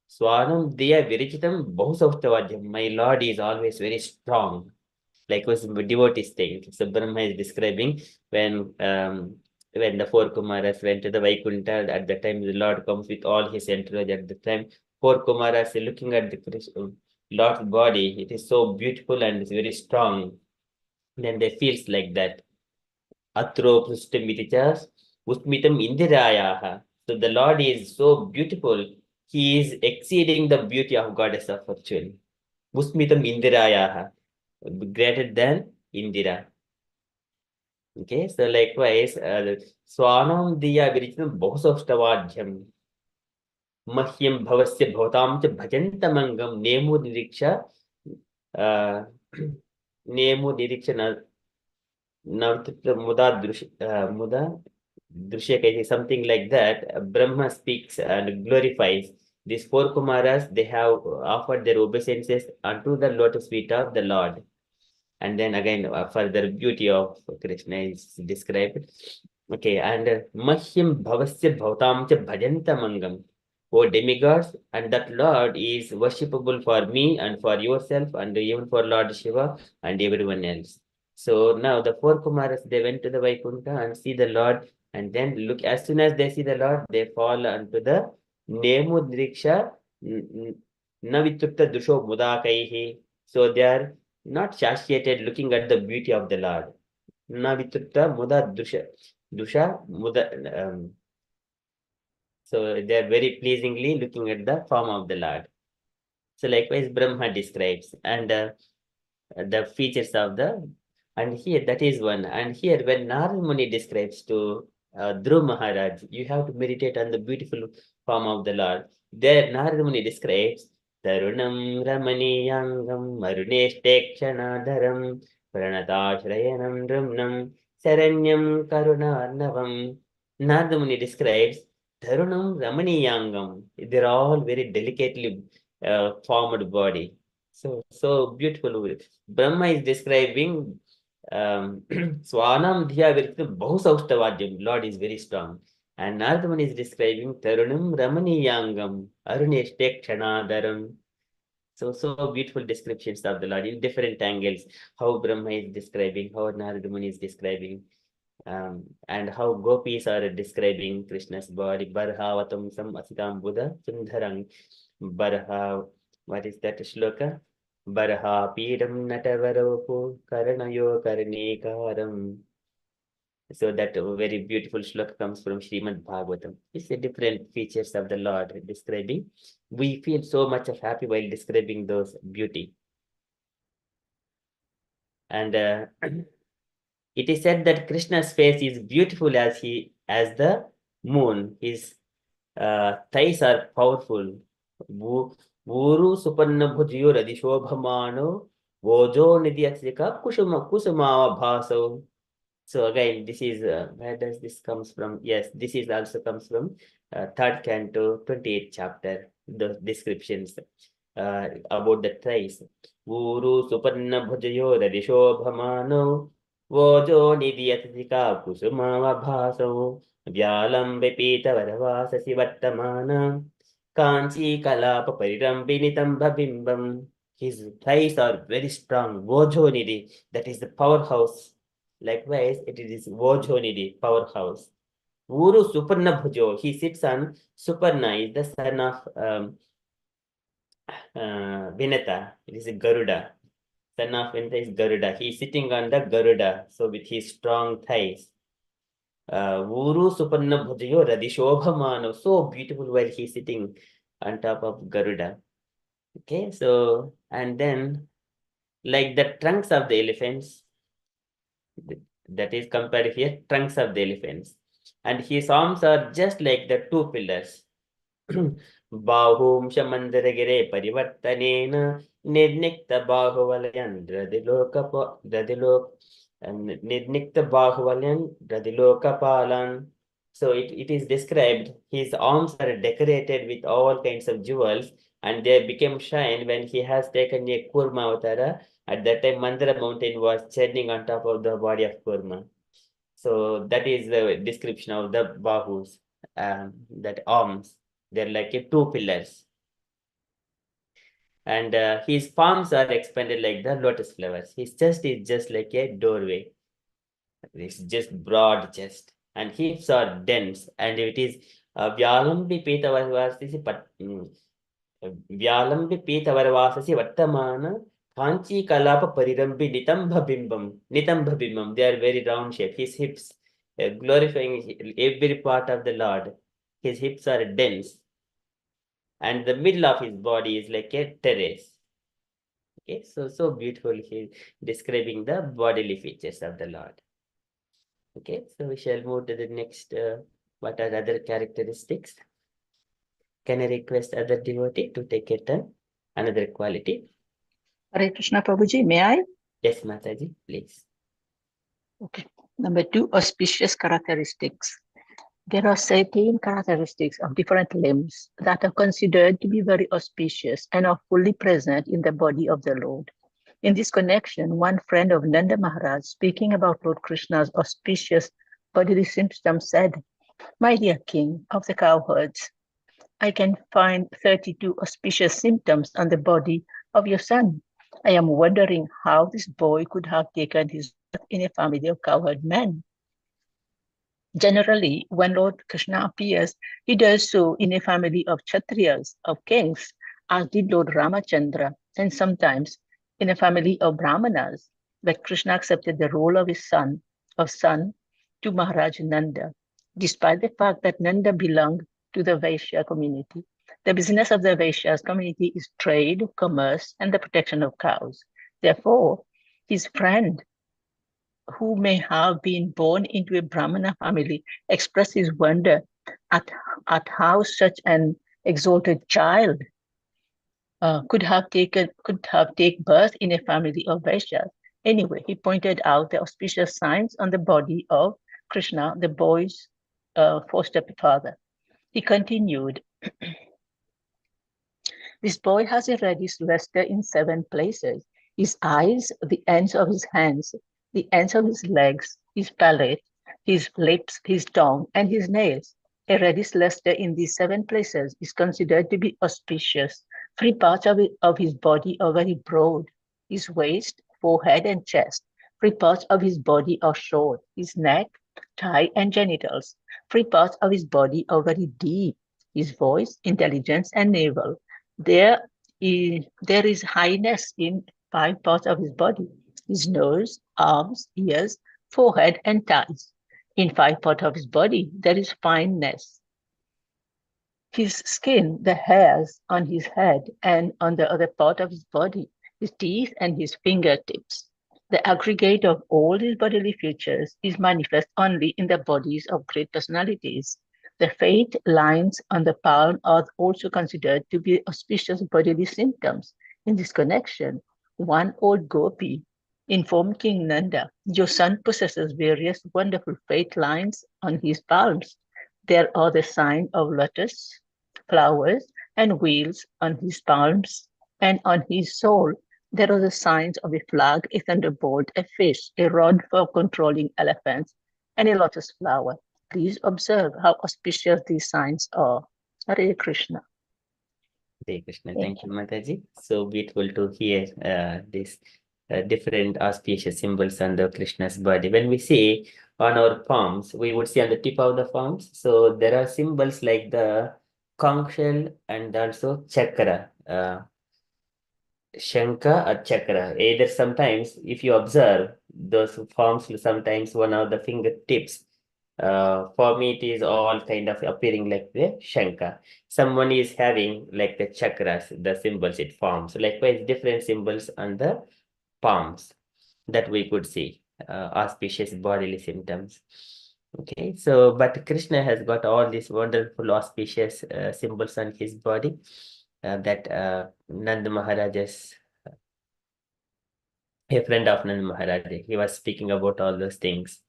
Swanam dhiya virichitam bahu sauštavadhyam. My Lord is always very strong. Like was devotees think. So Brahma is describing when the four Kumaras went to the Vaikuntha, at the time the Lord comes with all his entourage. At the time, four Kumaras are looking at the Lord's body. It is so beautiful and it's very strong. Then they feels like that. Atro Prustamitichas Usmitam Indirayaha. So the Lord is so beautiful. He is exceeding the beauty of Goddess of Fortune. Usmitam Indirayaha. Greater than Indira. Okay, so likewise, Swanam Diya Virichitam Bahusavstavadhyam Mahyam Bhavasya Bhavatam Cha Bhajantamangam Nemu Niriksha uh, Nemu Niriksha Muda Drushya something like that. Brahma speaks and glorifies these four Kumaras. They have offered their obeisances unto the lotus feet of the Lord. And then again, further beauty of Krishna is described. Okay, and Mahyam Bhavasya Bhavatam Cha Bhajanta Mangam. O demigods, and that Lord is worshipable for me and for yourself and even for Lord Shiva and everyone else. So now the four Kumaras, they went to the Vaikuntha and see the Lord, and then look, as soon as they see the Lord, they fall unto the Nemu Driksha Navitrupta Dusho Mudakaihi. So they are not satiated looking at the beauty of the Lord. Navitrupta Muda Dusha Muda. So they are very pleasingly looking at the form of the Lord. So likewise, Brahma describes and the features of the, and here that is one. And here when Narad Muni describes to Dhruv Maharaj, you have to meditate on the beautiful form of the Lord. There Narad Muni describes Tarunam Ramaniyangam Maruneshtekshanadharam Pranatashrayanam Dramnam Saranyam Karunarnavam. Narad Muni describes Tarunam Ramaniyangam. They're all very delicately formed body. So beautiful. Brahma is describing Swanam Dhya Virtam Bahusaustavadhyam. Lord is very strong. And Naradaman is describing Tarunam Ramaniyangam Aruneshtekshanaadaram. So beautiful descriptions of the Lord in different angles. How Brahma is describing, how Narada Muni is describing, and how gopis are describing Krishna's body. Barhavatam sam asitam Buddha sundharang. Barha, what is that shloka? Barha pidam natavaropu karanayo karnekaram. So that very beautiful shloka comes from Srimad Bhagavatam. It's the different features of the Lord describing. We feel so much of happy while describing those beauty. And it is said that Krishna's face is beautiful as the moon. His thighs are powerful. Vuru supanna bhujiyo radishobhamano vojo nidyatsika kusumava bhaso. So again, this is where does this comes from? Yes, this is also comes from 3rd canto, 28th chapter. The descriptions about the thrice. Guru supanna bhujayo radishobhamano vojo nidyatika kusumava bhaso vyalam vipita varavasasi vattamana kanchi kalapa parirambinitam bhabimbam. His thighs are very strong. Vojo nidhi, that is the powerhouse. Likewise, it is Vojonidi, powerhouse. Guru Suparna Bhujo, he sits on Suparna, is the son of Vinata. It is a Garuda. Son of Vinata is Garuda. He is sitting on the Garuda, so with his strong thighs. Guru Suparna Bhujo Radishobhamano, so beautiful while he is sitting on top of Garuda. Okay, so, and then, like the trunks of the elephants, that is compared here, trunks of the elephants. And his arms are just like the two pillars. Bahum Shamandaragire Parivartanena Nidnikta Bahuvalayan Dradilok and Nidnikta Bahuvalayan Dradilokapalan. So it is described, his arms are decorated with all kinds of jewels, and they became shine when he has taken a Kurma Avatara. At that time, Mandara mountain was churning on top of the body of Kurma. So that is the description of the Bahus, that arms. They're like two pillars. And his palms are expanded like the lotus flowers. His chest is just like a doorway. It's just broad chest. And hips are dense. And it is Vyalambi Petavasasi Vyalambi Petavaravasasi Vattamana Kanchi Kalapa Parirambi Nitambhabimbam. They are very round shape. His hips glorifying every part of the Lord. His hips are dense. And the middle of his body is like a terrace. Okay, so beautiful. He's describing the bodily features of the Lord. Okay, so we shall move to the next. What are other characteristics? Can I request other devotee to take a turn? Another quality. Hare Krishna Prabhuji, may I? Yes, Mataji, please. Okay. Number 2, auspicious characteristics. There are 13 characteristics of different limbs that are considered to be very auspicious and are fully present in the body of the Lord. In this connection, one friend of Nanda Maharaj, speaking about Lord Krishna's auspicious bodily symptoms, said, "My dear king of the cowherds, I can find 32 auspicious symptoms on the body of your son. I am wondering how this boy could have taken his birth in a family of cowherd men." Generally, when Lord Krishna appears, he does so in a family of Kshatriyas, of kings, as did Lord Ramachandra, and sometimes in a family of Brahmanas, where Krishna accepted the role of his son to Maharaj Nanda. Despite the fact that Nanda belonged to the Vaishya community, the business of the Vaishya's community is trade, commerce, and the protection of cows. Therefore, his friend, who may have been born into a Brahmana family, expressed his wonder at how such an exalted child could have taken birth in a family of Vaishyas. Anyway, he pointed out the auspicious signs on the body of Krishna, the boy's foster father. He continued, "This boy has a reddish luster in 7 places: his eyes, the ends of his hands, the ends of his legs, his palate, his lips, his tongue, and his nails. A reddish luster in these 7 places is considered to be auspicious. Free parts of his body are very broad, his waist, forehead, and chest. Free parts of his body are short, his neck, thigh, and genitals. Free parts of his body are very deep, his voice, intelligence, and navel. There is highness in 5 parts of his body, his nose, arms, ears, forehead, and thighs. In 5 parts of his body, there is fineness. His skin, the hairs on his head and on the other part of his body, his teeth and his fingertips. The aggregate of all his bodily features is manifest only in the bodies of great personalities. The faint lines on the palm are also considered to be auspicious bodily symptoms. In this connection, one old gopi informed King Nanda, "Your son possesses various wonderful faint lines on his palms. There are the sign of lotus, flowers, and wheels on his palms, and on his soul there are the signs of a flag, a thunderbolt, a fish, a rod for controlling elephants, and a lotus flower. Please observe how auspicious these signs are." Hare Krishna. Hare Krishna. Thank you, Mataji. So beautiful to hear this different auspicious symbols on the Krishna's body. When we see on our palms, we would see on the tip of the palms. So there are symbols like the conch shell and also chakra, shanka or chakra. Either sometimes, if you observe those forms, sometimes one of the fingertips. For me, it is all kind of appearing like the shanka. Someone is having like the chakras, the symbols it forms. Likewise, different symbols on the palms that we could see, auspicious bodily symptoms. Okay, so but Krishna has got all these wonderful auspicious symbols on his body that Nanda Maharaj's a friend of Nanda Maharaj, he was speaking about all those things.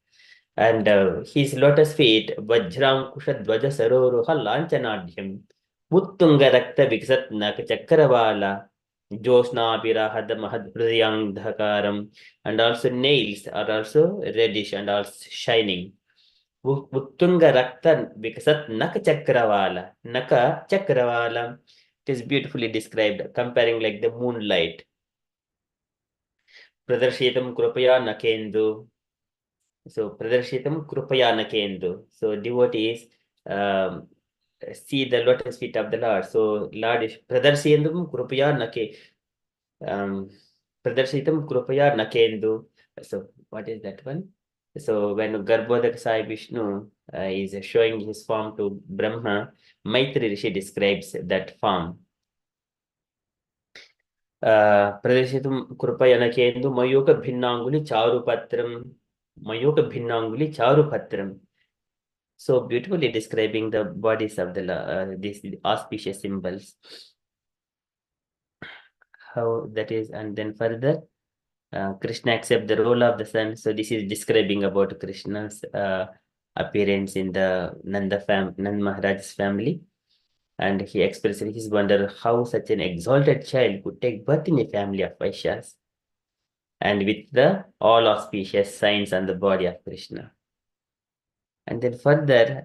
And his lotus feet, Vajrankusha Dvaja Saroruha Lanchanadhyam, Muttunga Rakta Viksat Nak Chakravala, Josna Pirahada Mahadhriyang Dhakaram, and also nails are also reddish and also shining. Muttunga Rakta Viksat Naka Chakravala, Naka Chakravala. It is beautifully described, comparing like the moonlight. Pradarshitam Krupaya Nakendu. So Pradarshitam Krupaya Nakendu. So devotees see the lotus feet of the Lord. So Lord is Pradarshindam Krupaya Nake Pradarshitam Krupaya Nakendu. So what is that one? So when Garbhodak Sai Vishnu is showing his form to Brahma, Maitri Rishi describes that form. Pradeshitum Krupayanakyendu Mayoka Bhinnanguli Charupatram. So beautifully describing the bodies of the these auspicious symbols. How that is, and then further, Krishna accepts the role of the sun. So this is describing about Krishna's appearance in the Nanda Maharaj's family. And he expressed his wonder how such an exalted child could take birth in a family of Vaishyas, and with the all auspicious signs on the body of Krishna. And then further,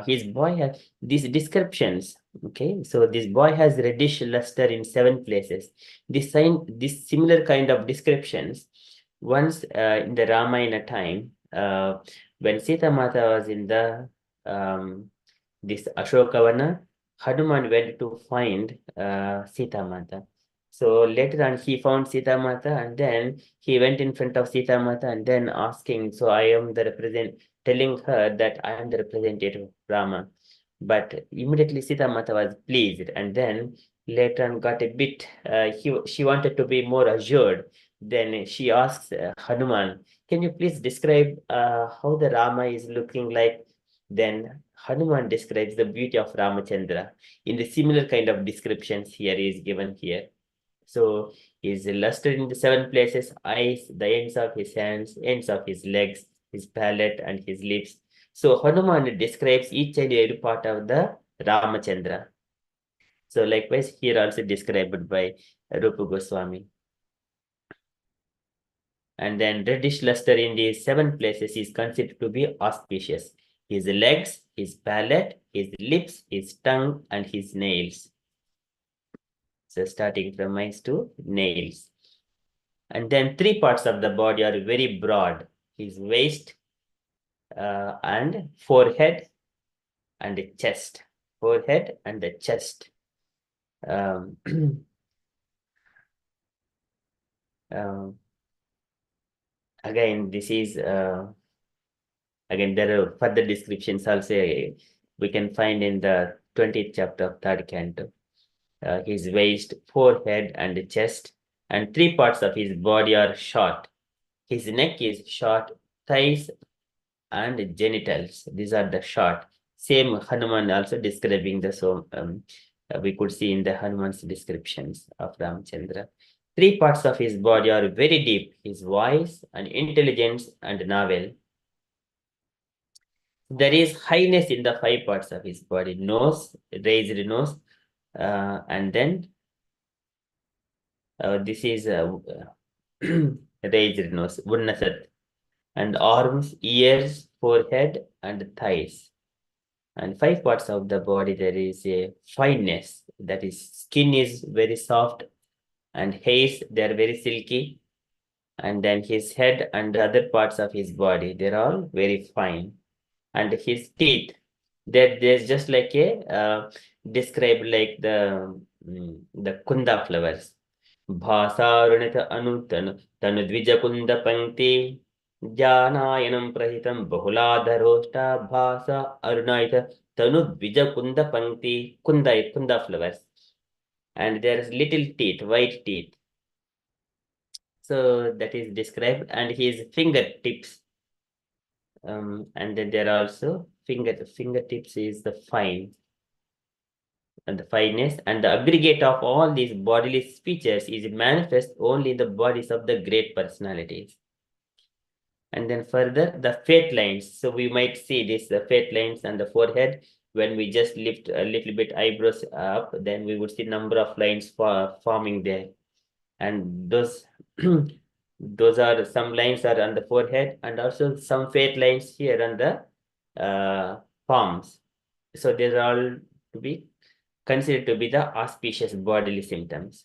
his boy has these descriptions. Okay, so this boy has reddish luster in 7 places. This similar kind of descriptions, once in the Ramayana time, when Sita Mata was in the this Ashokavana, Hanuman went to find Sita Mata. So later on, he found Sita Mata, and then he went in front of Sita Mata and then asking, so I am the telling her that I am the representative of Rama. But immediately Sita Mata was pleased, and then later on got a bit, she wanted to be more assured. Then she asks Hanuman, can you please describe how the Rama is looking like? Then Hanuman describes the beauty of Ramachandra in the similar kind of descriptions here is given here. So he's lustered in the 7 places: eyes, the ends of his hands, ends of his legs, his palate, and his lips. So Hanuman describes each and every part of the Ramachandra. So likewise here also described by Rupa Goswami. And then reddish luster in these 7 places is considered to be auspicious: his legs, his palate, his lips, his tongue, and his nails. So starting from eyes to nails. And then 3 parts of the body are very broad. His waist and forehead and the chest. Forehead and the chest. Um, again, this is again there are further descriptions also we can find in the 20th chapter of 3rd canto. His waist, forehead, and chest, and 3 parts of his body are short. His neck is short, thighs and genitals. These are the short. Same Hanuman also describing the we could see in the Hanuman's descriptions of Ramchandra. 3 parts of his body are very deep: his voice and intelligence and navel. There is highness in the 5 parts of his body: nose, raised nose, and then this is raised nose, Unnasat, and arms, ears, forehead, and thighs. And 5 parts of the body, there is a fineness, that is, skin is very soft, and hairs, they are very silky, and then his head and other parts of his body, they're all very fine. And his teeth, there's just like a described like the kunda flowers. Bhasarunita anutanu tanu dvija kunda pankti janayanam prahitam bahuladharoshta bhasa arunayita tanu dvija kunda pankti. Kunda flowers. And there's little teeth, white teeth. So that is described, and his fingertips. And then there are also fingertips is the fine and the fineness, and the aggregate of all these bodily features is manifest only in the bodies of the great personalities. And then further, the fate lines. So we might see this, the fate lines on the forehead. When we just lift a little bit eyebrows up, then we would see number of lines forming there. And those those are some lines are on the forehead, and also some fate lines here on the palms. So these are all to be considered to be the auspicious bodily symptoms.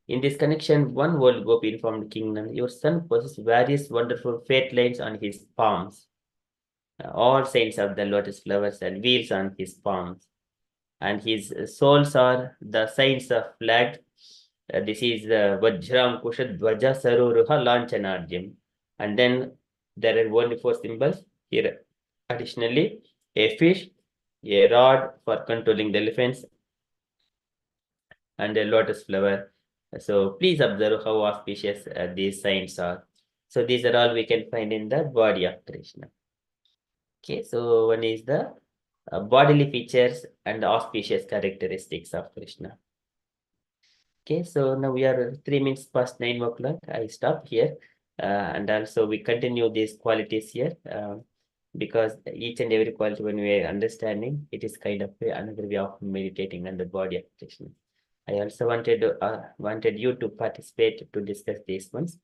In this connection, one world gopi informed King Nanda, your son possesses various wonderful fate lines on his palms, all signs of the lotus flowers and wheels on his palms. And his soles are the signs of flag. This is the Vajram Kusha Dvaja Saruruha Lanchanarjam. And then there are only 4 symbols here. Additionally, a fish, a rod for controlling the elephants, and a lotus flower. So please observe how auspicious these signs are. So these are all we can find in the body of Krishna. Okay, so one is the bodily features and the auspicious characteristics of Krishna. Okay, so now we are 3 minutes past 9 o'clock. I stop here, and also we continue these qualities here, because each and every quality, when we are understanding, it is kind of another way of meditating on the body of Krishna. I also wanted you to participate to discuss these ones.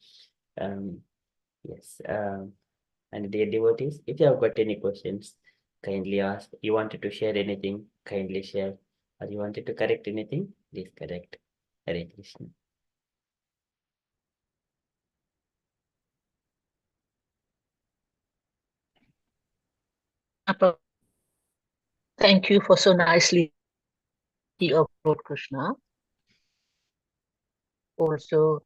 Yes, and dear devotees, if you have got any questions, kindly ask. You wanted to share anything, kindly share. Or you wanted to correct anything, please correct. Hare Krishna. Thank you for so nicely of Lord Krishna. Also,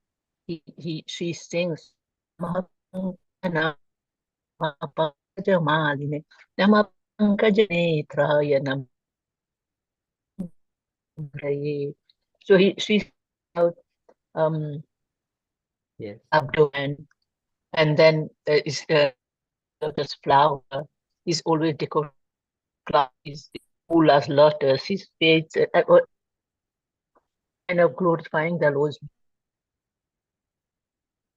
she sings Mahapankajamaline, Namapankajanetraya Namapraye. So she out Yes. abdomen, and then there is lotus flower is always decorated. Is full as lotus. His face kind of glorifying the Lord's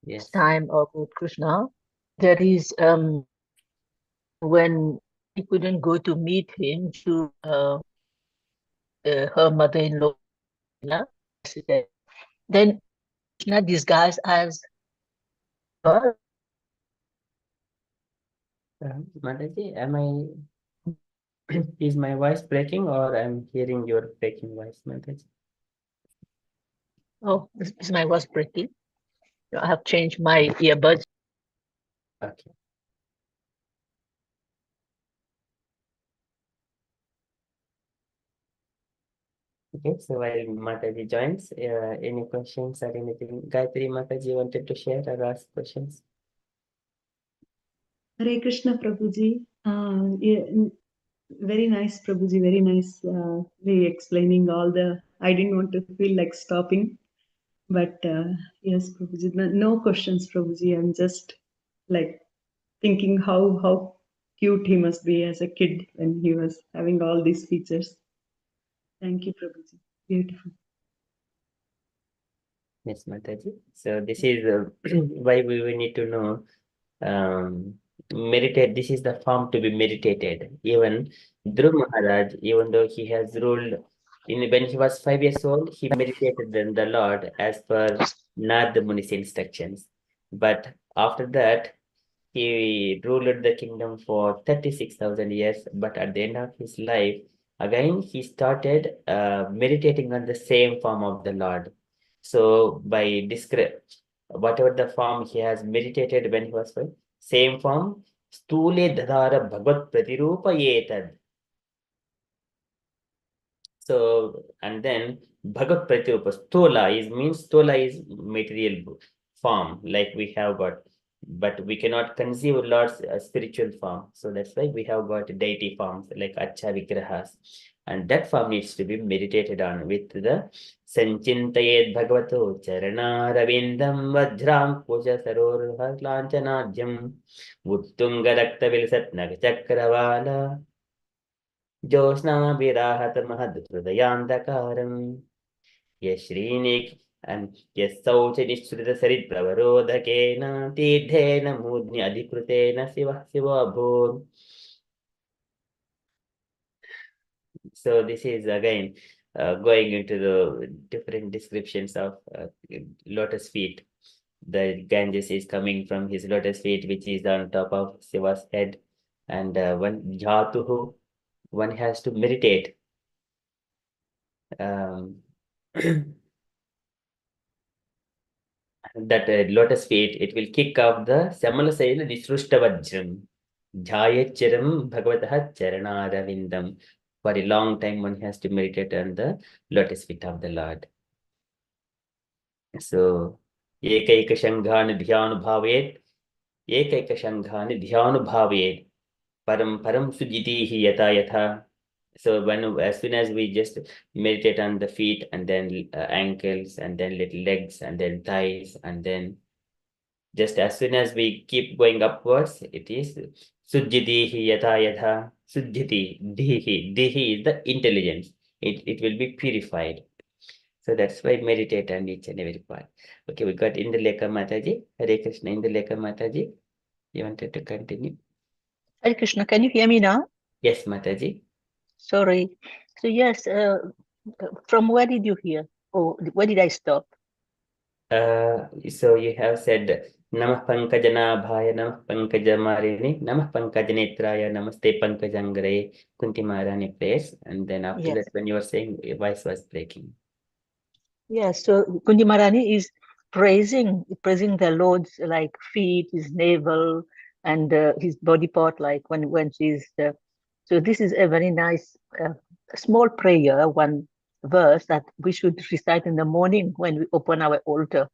Yes. time of Lord Krishna. There is when he couldn't go to meet him to her mother-in-law, then Krishna disguised as her. Mataji, is my voice breaking, or I'm hearing your breaking voice, Mataji? Oh, is my voice breaking? I have changed my earbuds. Okay. Okay, so while Mataji joins, any questions or anything? Gayatri Mataji wanted to share or ask questions? Hare Krishna Prabhuji. Very nice, Prabhuji. Very nice way explaining all the. I didn't want to feel like stopping, but yes, Prabhuji. No questions, Prabhuji. I'm just like thinking how cute he must be as a kid when he was having all these features. Thank you, Prabhuji. Beautiful. Yes, Mataji. So this is why we need to know meditate. This is the form to be meditated. Even Dhruv Maharaj, even though he has ruled when he was 5 years old, he meditated in the Lord as per Narada Muni's instructions. But after that, he ruled the kingdom for 36,000 years. But at the end of his life, again he started meditating on the same form of the Lord. So by whatever the form he has meditated when he was 5, same form, Stule Dadara Bhagavad Pratirupa Yetad. So, and then Bhagat Pratyopa, Stola is material form, like we have got, but we cannot conceive Lord's spiritual form. So that's why we have got deity forms like Acha Vigrahas. And that form needs to be meditated on with the Sanchintayed Bhagavato Charana Ravindam Vajram Puja Saror Lanchanajam Uttunga Rakta Vilasat Nagachakravala ज्योत्स्नाभिराहतमहद्हृदयान्धकारम् यश्रीनिक् यस्सौचनिःसृतसरित्प्रवरोधकेन तीर्थेन मूर्ध्नि अधिकृतेन शिवः शिवोऽभूत्. So this is again going into the different descriptions of lotus feet. The Ganges is coming from his lotus feet, which is on top of Shiva's head. And one jhatuhu, one has to meditate. That lotus feet, it will kick off the Samalasayana Nisrustavajram. Jhayacharam Bhagavataha Charanaravindam. For a long time, one has to meditate on the lotus feet of the Lord. So, Ekaika Shanghani Dhyanubhavet, Ekaika Shanghani Dhyanubhavet, Param Param Sujitihi Yata Yatha. So as soon as we just meditate on the feet and then ankles and then little legs and then thighs and then just as soon as we keep going upwards, it is Sujjitihi Yatha Yatha. Sujjiti, Dihi is the intelligence. It will be purified. So that's why meditate on each and every part. Okay, we got Indulekha Mataji. Hare Krishna, Indulekha Mataji. You wanted to continue? Hare Krishna, can you hear me now? Yes, Mataji. Sorry. So yes, from where did you hear? Or where did I stop? So you have said Namah Pankajanaabhaya, Namah Pankajamarini, Namah Pankajanetraya, Namaste Pankajangare, Kunti Maharani place. And then after Yes. that, when you were saying, your voice was breaking. Yes, so Kundi Maharani is praising the Lord's like feet, his navel, and his body part, like when she's. So this is a very nice small prayer, one verse that we should recite in the morning when we open our altar.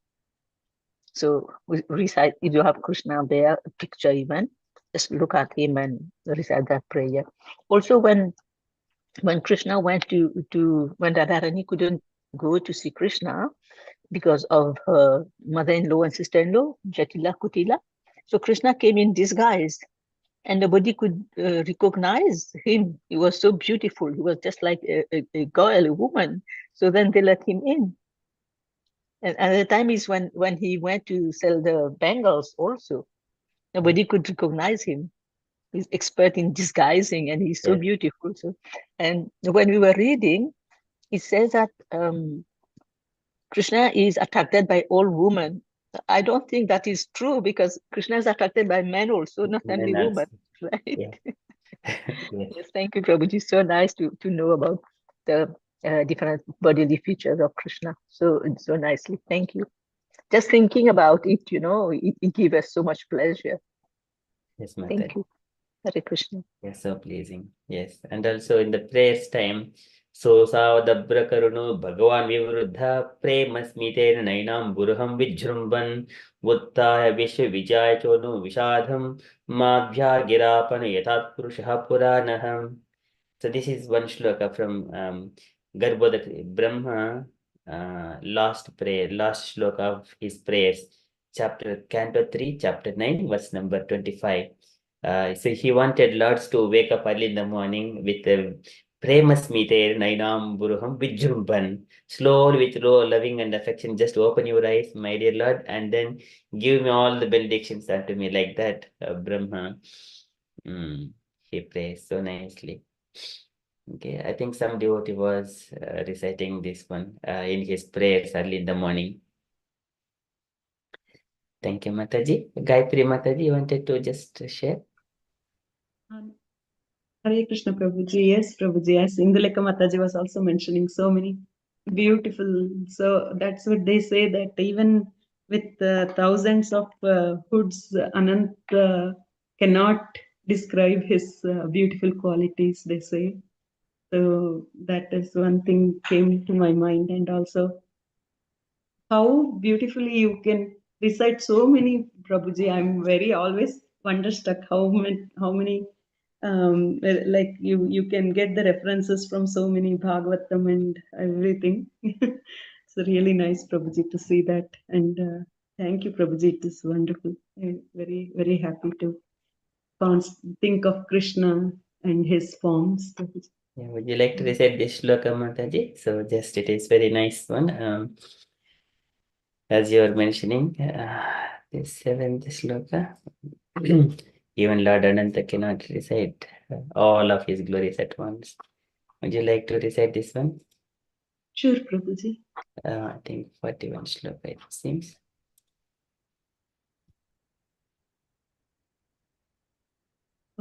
So we recite. If you have Krishna there, a picture even, just look at him and recite that prayer. Also, when Krishna went when Radharani couldn't go to see Krishna because of her mother-in-law and sister-in-law, Jatila, Kutila. So Krishna came in disguise and nobody could recognize him. He was so beautiful. He was just like a girl, a woman. So then they let him in. And the time is when he went to sell the bangles also. Nobody could recognize him. He's expert in disguising and he's so beautiful. So, and when we were reading, it says that Krishna is attracted by all women. I don't think that is true because Krishna is attracted by men also, not only women, right? Yeah. Yes. Yes, thank you, Prabhuji. So nice to know about the different bodily features of Krishna so nicely. Thank you. Just thinking about it, it gives us so much pleasure. Yes, Mataji. Thank you. Hare Krishna. Yes, so pleasing. Yes. And also in the prayers time, so Savadabra Karunu Bhagavan Vivruddha Premasmitena Nainam Buruham Vijrumban Uttaya Vishwa Vijaya Chonu Vishadham Madhya Girapana Yatat Purushaha Puranaham. So this is one shloka from Garbhodak Brahma, last shloka of his prayers, Canto 3, chapter 9, verse number 25. So he wanted Lords to wake up early in the morning with Premasmite Nainam Buruham Vijrumban. Slowly with loving and affection, just open your eyes, my dear Lord, and then give me all the benedictions unto me, like that, Brahma. He prays so nicely. Okay, I think some devotee was reciting this one in his prayers early in the morning. Thank you, Mataji. Gayatri Mataji, you wanted to just share? Hare Krishna Prabhuji. Yes, Prabhuji. Yes, Induleka Mataji was also mentioning so many beautiful. So that's what they say, that even with thousands of hoods, Anant cannot describe his beautiful qualities, they say. So that is one thing came to my mind. And also how beautifully you can recite so many, Prabhuji. I'm very always wonderstruck how many like you can get the references from so many Bhagavatam and everything. It's really nice, Prabhuji, to see that. And thank you, Prabhuji. It is wonderful. I'm very, very happy to think of Krishna and his forms. Prabhuji. Yeah, would you like to recite this shloka, Mataji? So just it is very nice one. As you are mentioning, this seventh shloka, even Lord Ananta cannot recite all of his glories at once. Would you like to recite this one? Sure, Prabhuji. I think 41 shloka, it seems.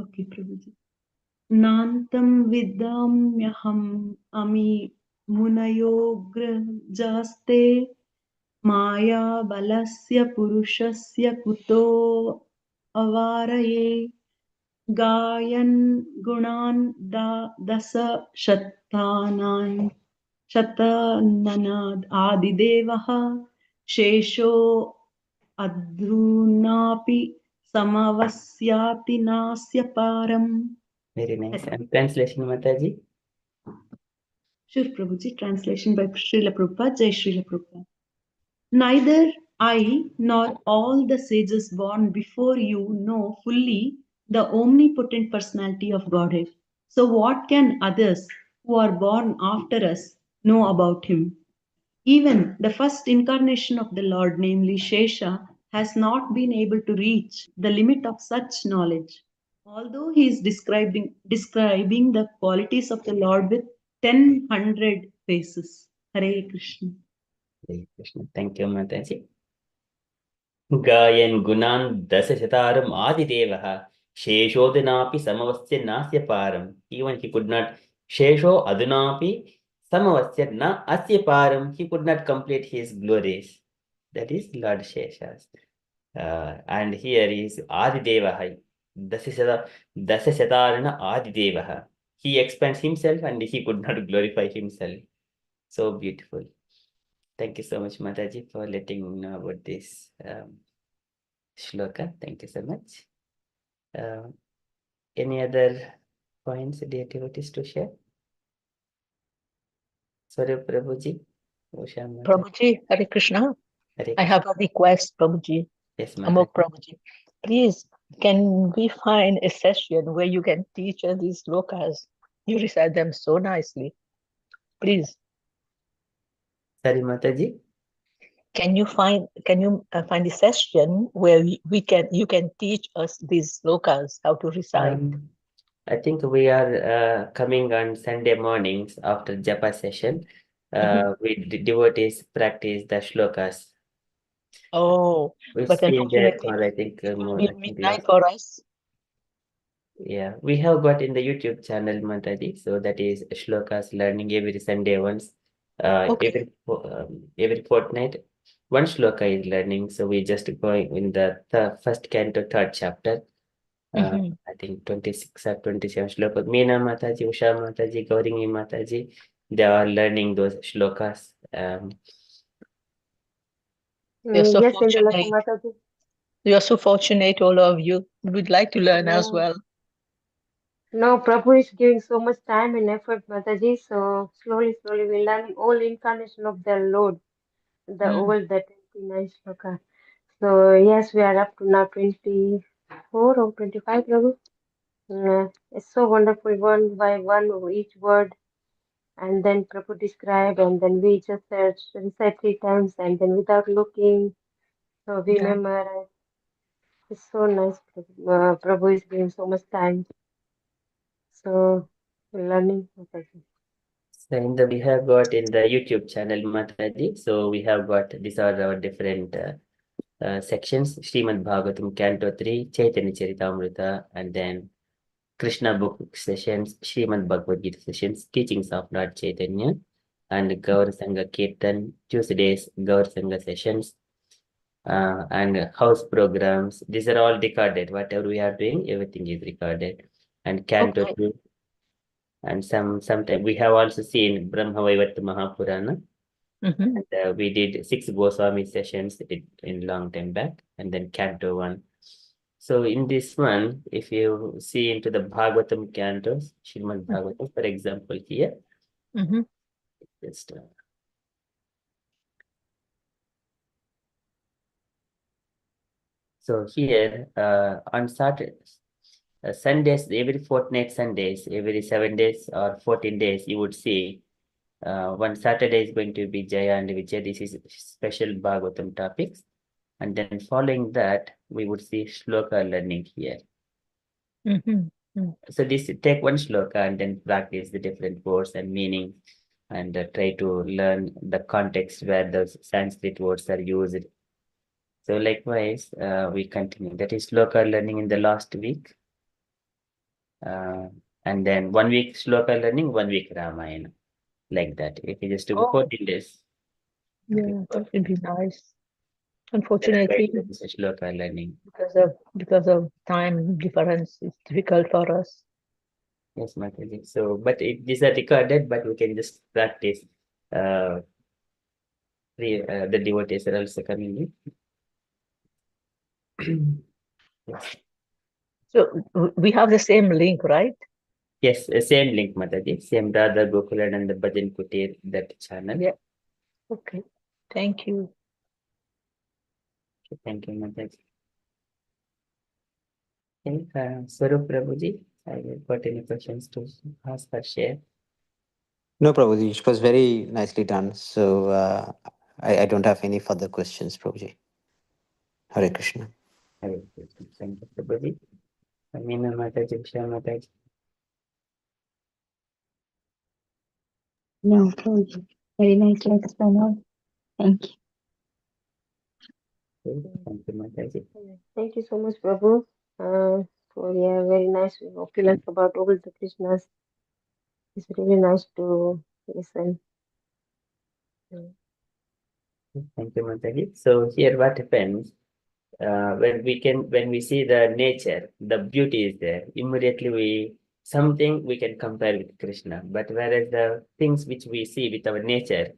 Okay, Prabhuji. Nantam vidamyaham ami munayograjaste Maya balasya purushasya kuto avaraye gayan gunan dasa shatananad adidevaha shesho adrunapi samavasyati nasya param. Very nice. And translation, Mataji? Sure, Prabhuji. Translation by Srila Prabhupada. Jai Srila Prabhupada. Neither I nor all the sages born before you know fully the omnipotent personality of Godhead. So, what can others who are born after us know about him? Even the first incarnation of the Lord, namely Shesha, has not been able to reach the limit of such knowledge. Although he is describing the qualities of the Lord with 1,000 faces. Hare Krishna. Hare Krishna. Thank you, Mataji. Gayan gunan dasashataram adidevaha sheshodanapi samavasya nasya param. Even he could not, shesho adunapi samavasya na asya param. He could not complete his glories. That is Lord Sheshas. And here is Adidevaha. Dasashatarana Adidevaha. He expands himself and he could not glorify himself. So beautiful. Thank you so much, Mataji, for letting me know about this shloka. Thank you so much. Any other points, dear devotees, to share? Sorry, Prabhuji. Prabhuji, Hare Krishna. Hare I have a request, Prabhuji. Yes, Amok Mataji. Prabhuji. Please, can we find a session where you can teach us these slokas? You recite them so nicely. Please. Sorry, Mataji. Can you find a session where you can teach us these slokas, how to recite? I think we are coming on Sunday mornings after Japa session. We devotees practice the shlokas. Oh, We've but seen that unfortunately, for I think it will more be I think midnight for us. Yeah, we have got in the YouTube channel, Mataji. So that is Shlokas learning every Sunday once. Okay. Every fortnight, one shloka is learning. So we just going in the first canto, third chapter. Mm-hmm. I think 26 or 27 shlokas. Meena Mataji, Usha Mataji, Gauringi Mataji, they are learning those shlokas. You're so Yes, Indulekha fortunate. Mataji. You're so fortunate, all of you. We'd like to learn as Yeah. well. Now Prabhu is giving so much time and effort, Mataji. So slowly, slowly we're learning all incarnation of the Lord, the Mm. old, the 29 shloka. So yes, we are up to now 24 or 25, Prabhu. It's so wonderful, one by one, each word, and then Prabhu describe, and then we just search, recite 3 times, and then without looking, so we Yeah. memorize. It's so nice. Prabhu is giving so much time, so we're learning. Mataji. So we have got in the YouTube channel, Mataji. So we have got these are our different sections: Srimad Bhagavatam, Canto 3, Chaitanya Charitamrita, and then Krishna book sessions, Srimad Bhagavad Gita sessions, teachings of Lord Chaitanya, and Gaur Sangha Kirtan, Tuesdays, Gaur Sangha sessions, and house programs. These are all recorded. Whatever we are doing, everything is recorded. And Canto Okay. 2, and sometime we have also seen Brahma Vaivarta Mahapurana. Mm-hmm. And we did 6 Goswami sessions in long time back, and then Canto 1. So in this one, if you see into the Bhagavatam cantos, Srimad Bhagavatam, for example, here, Mm-hmm. just so here on Saturdays, Sundays, every fortnight Sundays, every 7 days or 14 days, you would see one Saturday is going to be Jaya and Vijay. This is special Bhagavatam topics. And then following that, we would see Shloka learning here. Mm-hmm. Mm. So this take one shloka and then practice the different words and meaning, and try to learn the context where those Sanskrit words are used. So likewise, we continue. That is shloka learning in the last week. Uh, and then 1 week shloka learning, 1 week Ramayana. Like that. If you just do Oh, 14 days, okay. yeah, that would be nice. That's why Unfortunately, that is a shloka learning. because of time difference, it's difficult for us. Yes, Mataji. So, but these are recorded, but we can just practice. Uh, the devotees are also coming in. Yes, So we have the same link, right? yes, same link, Mataji. Same Radha Gokulan and the Bhajan Kutir, that channel. Yeah. Okay. Thank you. Okay, thank you, Mataji. Okay, Swarup Prabhuji, I got any questions to ask or share? No, Prabhuji, it was very nicely done. So I don't have any further questions, Prabhuji. Hare Krishna. Hare Krishna. Thank you, Prabhuji. Amina Mataji, Usha Mataji. No, Prabhuji. Very nicely explained all. Thank you. Okay, thank you, Mataji. Thank you so much, Prabhu. For yeah, very nice opulence about all the Krishnas. It's really nice to listen. Thank you, Mataji. So here what happens, when we see the nature, the beauty is there, immediately something we can compare with Krishna. But whereas the things which we see with our nature,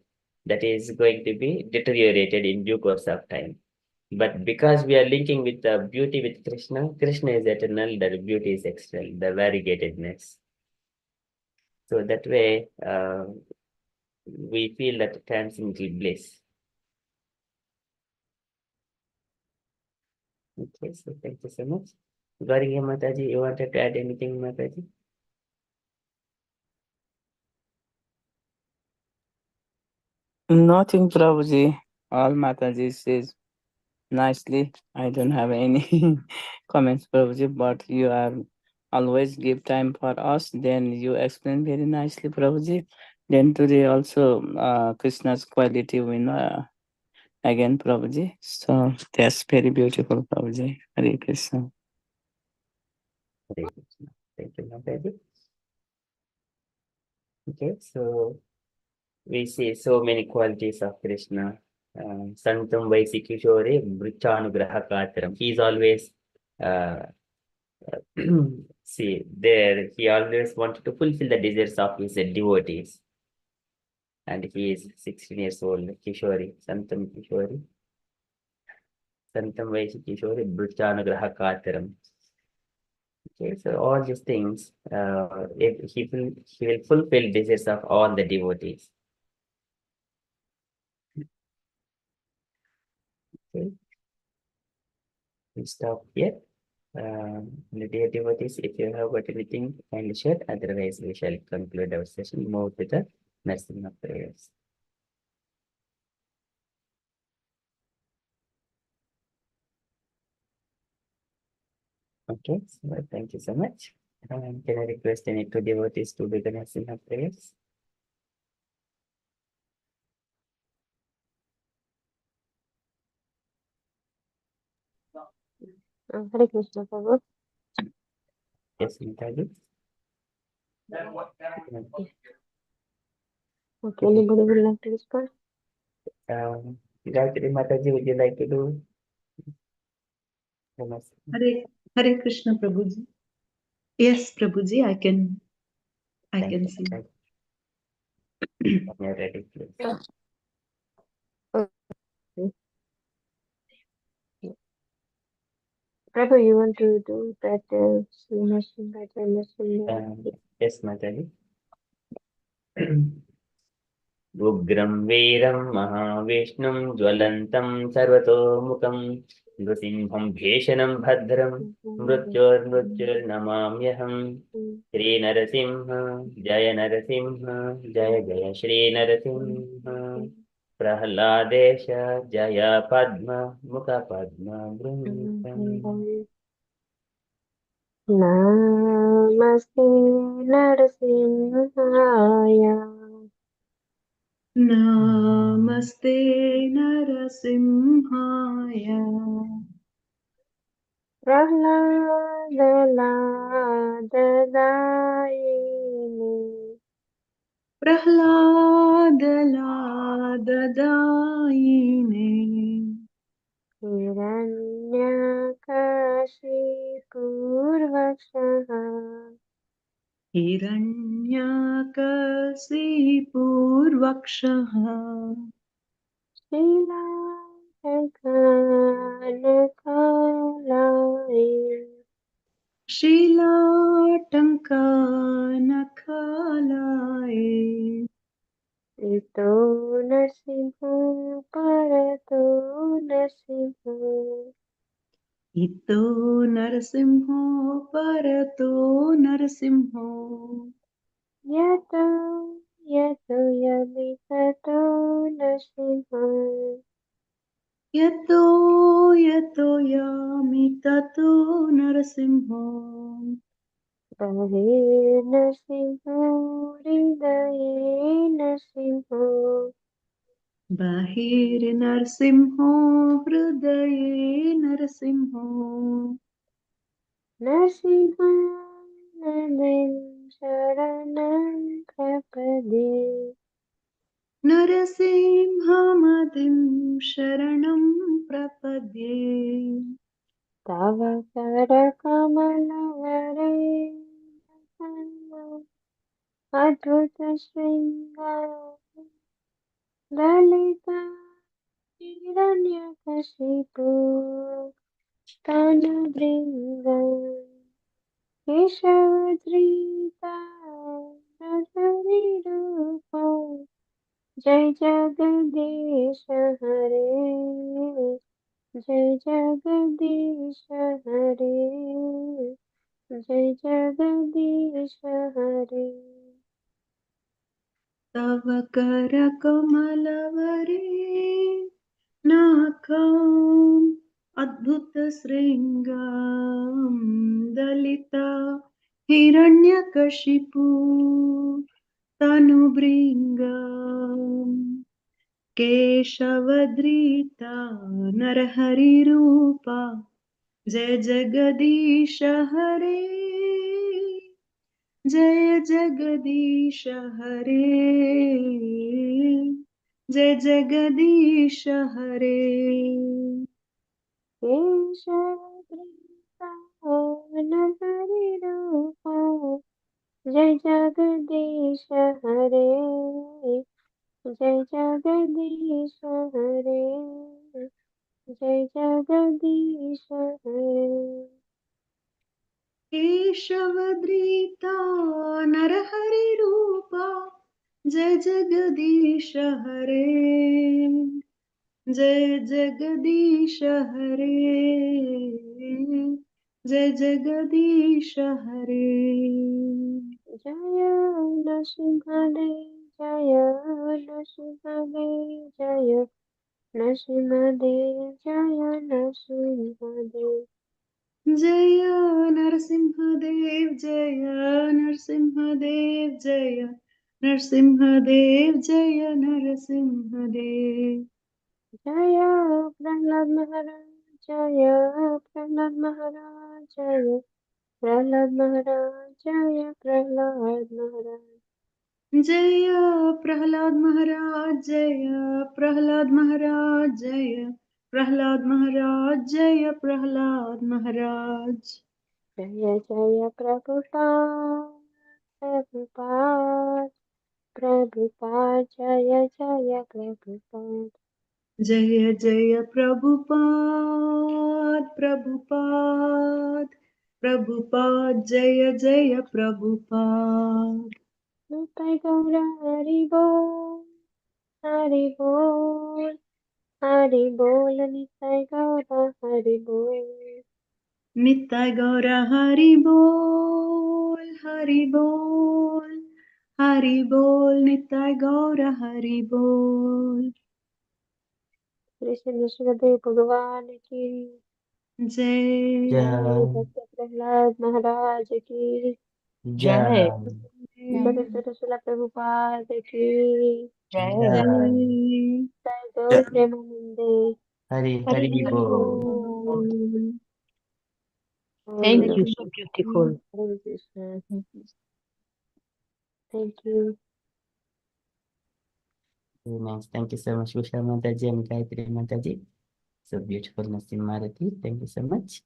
that is going to be deteriorated in due course of time. But because we are linking with the beauty with Krishna, Krishna is eternal, the beauty is external, the variegatedness. So that way, we feel that transcendental bliss. Okay, so thank you so much. Gauriya Mataji, you wanted to add anything, Mataji? Nothing, Prabhuji. All Mataji says nicely. I don't have any comments, Prabhuji, but you are always give time for us. Then you explain very nicely, Prabhuji. Then today also Krishna's quality we know again, Prabhuji. So that's very beautiful, Prabhuji. Hare Krishna. Hare Krishna. Thank you, Mataji. Okay, so we see so many qualities of Krishna. Santam Vaisi Kishore Brichanugraha Kataram. He's always uh, see there. He always wanted to fulfill the desires of his devotees. And he is 16 years old, Kishori, Santam Kishori. Santam Vaisi Kishori Brichanugraha Kataram. Okay, so all these things, he will fulfill desires of all the devotees. Okay, we stop here. The dear devotees, if you have got anything, kindly share. Otherwise, we shall conclude our session. Move to the nursing of prayers. Okay, so thank you so much. Can I request any two devotees to do the nursing of prayers? Hare Krishna, Prabhu. Yes, Mataji. Okay, anybody would like to respond? Gayatri Mataji, would you like to do the nursing? Hare Krishna, Prabhuji. Yes, Prabhuji, I can see. When you're ready, please. Okay. Prabhu, you want to do that nursing, Yes, Mataji. उग्रं वीरं महाविष्णुं ज्वलन्तं सर्वतोमुखं नृसिंहं भीषणं भद्रं मृत्युर्नमाम्यहं श्रीनरसिंह जय जय श्रीनरसिंह प्रह्लादेश जय पद्म मुख पद्म Namaste Narasimhaya. Namaste Narasimhaya. Prahladadayini. Prahladadayini. Hiranyakashipurvakshaha. Hiranyakasipurvakshaha. Shilakanakalaye. Shilatankanakalaye. Ito Narsimho Parato Narsimho. Ito Narasimho Parato Narasimho. Yato Yato Yamitato Narsimho. Yato Yato Yamitato Narasimho. Bahir Narsimho Hridaye Narsimho. Bahir Narasimho Hridaye Narasimho. Narsimho Nadim Sharanam Prapade. Narasimhamadim Sharanam Prapadye. Tava Karakamalare Advaita Shringa Lalita Hiranyakashipu Tanabringa Keshavadrita Radharirupa Jai Jagadisha Hare Jai Jagadisha Hare Jai Jagadisha Hare. Tava Karakamalare Nakam Adbhuta Sringam Dalita Hiranyakashipu Tanubringam Keshavadrita Narahari Rupa Jai Jagadisha Hare जय जगदीश हरे, जय जगदीश हरे। हरि रूपा जय जगदीश हरे, जय जगदीश हरे, जय जगदीश हरे। केशवद्रीता नरहरि रूपा जय जगदीश हरे, जय जगदीश हरे, जय जगदीश हरे। जय नरसिंहदेव जय नरसिंहदेव जय नरसिंहदेव जय नरसिंहदेव। जय नरसिंहदेव जय नरसिंहदेव जय नरसिंहदेव जय नरसिंहदेव। जय प्रहलाद महाराज जय प्रहलाद महाराज जय प्रहलाद महाराज जय प्रहलाद महाराज। जय प्रहलाद महाराज जय प्रहलाद महाराज जय प्रहलाद महाराज जय प्रहलाद महाराज। जय जय प्रभुपाद प्रभुपाद प्रभुपाद जय जय प्रभुपाद। जय जय प्रभुपाद प्रभुपाद प्रभुपाद जय जय प्रभुपाद। निताय गौर हरि बोल हरि बोल हरि बोल निताय गौर हरि बोल। निताय गौर हरि बोल हरि बोल हरि बोल निताय गौर हरि बोल। कृष्ण सुखदेव भगवान की जय जय भक्त प्रहलाद महाराज की जय शिला प्रभुपाद की जय जय गौर प्रेमानंदे हरि हरि हरि बोल। बोल। Thank Om you, so beautiful. Hare Krishna. Thank you. Very nice. Thank you so much, Usha Mataji and Gayatri Mataji. So beautiful, Nasim Marathi. Thank you so much.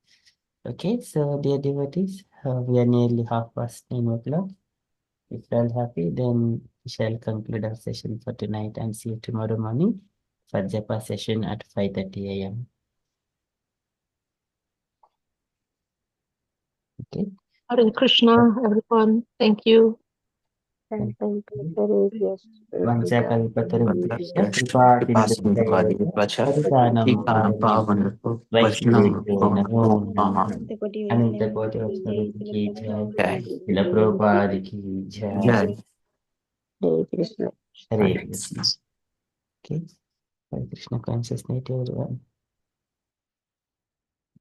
Okay, so dear devotees, we are nearly half past 9 o'clock. If you are happy, then we shall conclude our session for tonight and see you tomorrow morning for Japa session at 5:30 a.m. Okay. Hare Krishna, everyone. Thank you. And Thank thank you you. for this. Devotee Anant wisdom, कोटि Jai वैष्णव Srila की जय, Prabhupada ki शिला Jai. Prabhupada की जय। Jai. Hare Krishna. Hare Krishna. Okay. Hare Krishna consciousness to everyone.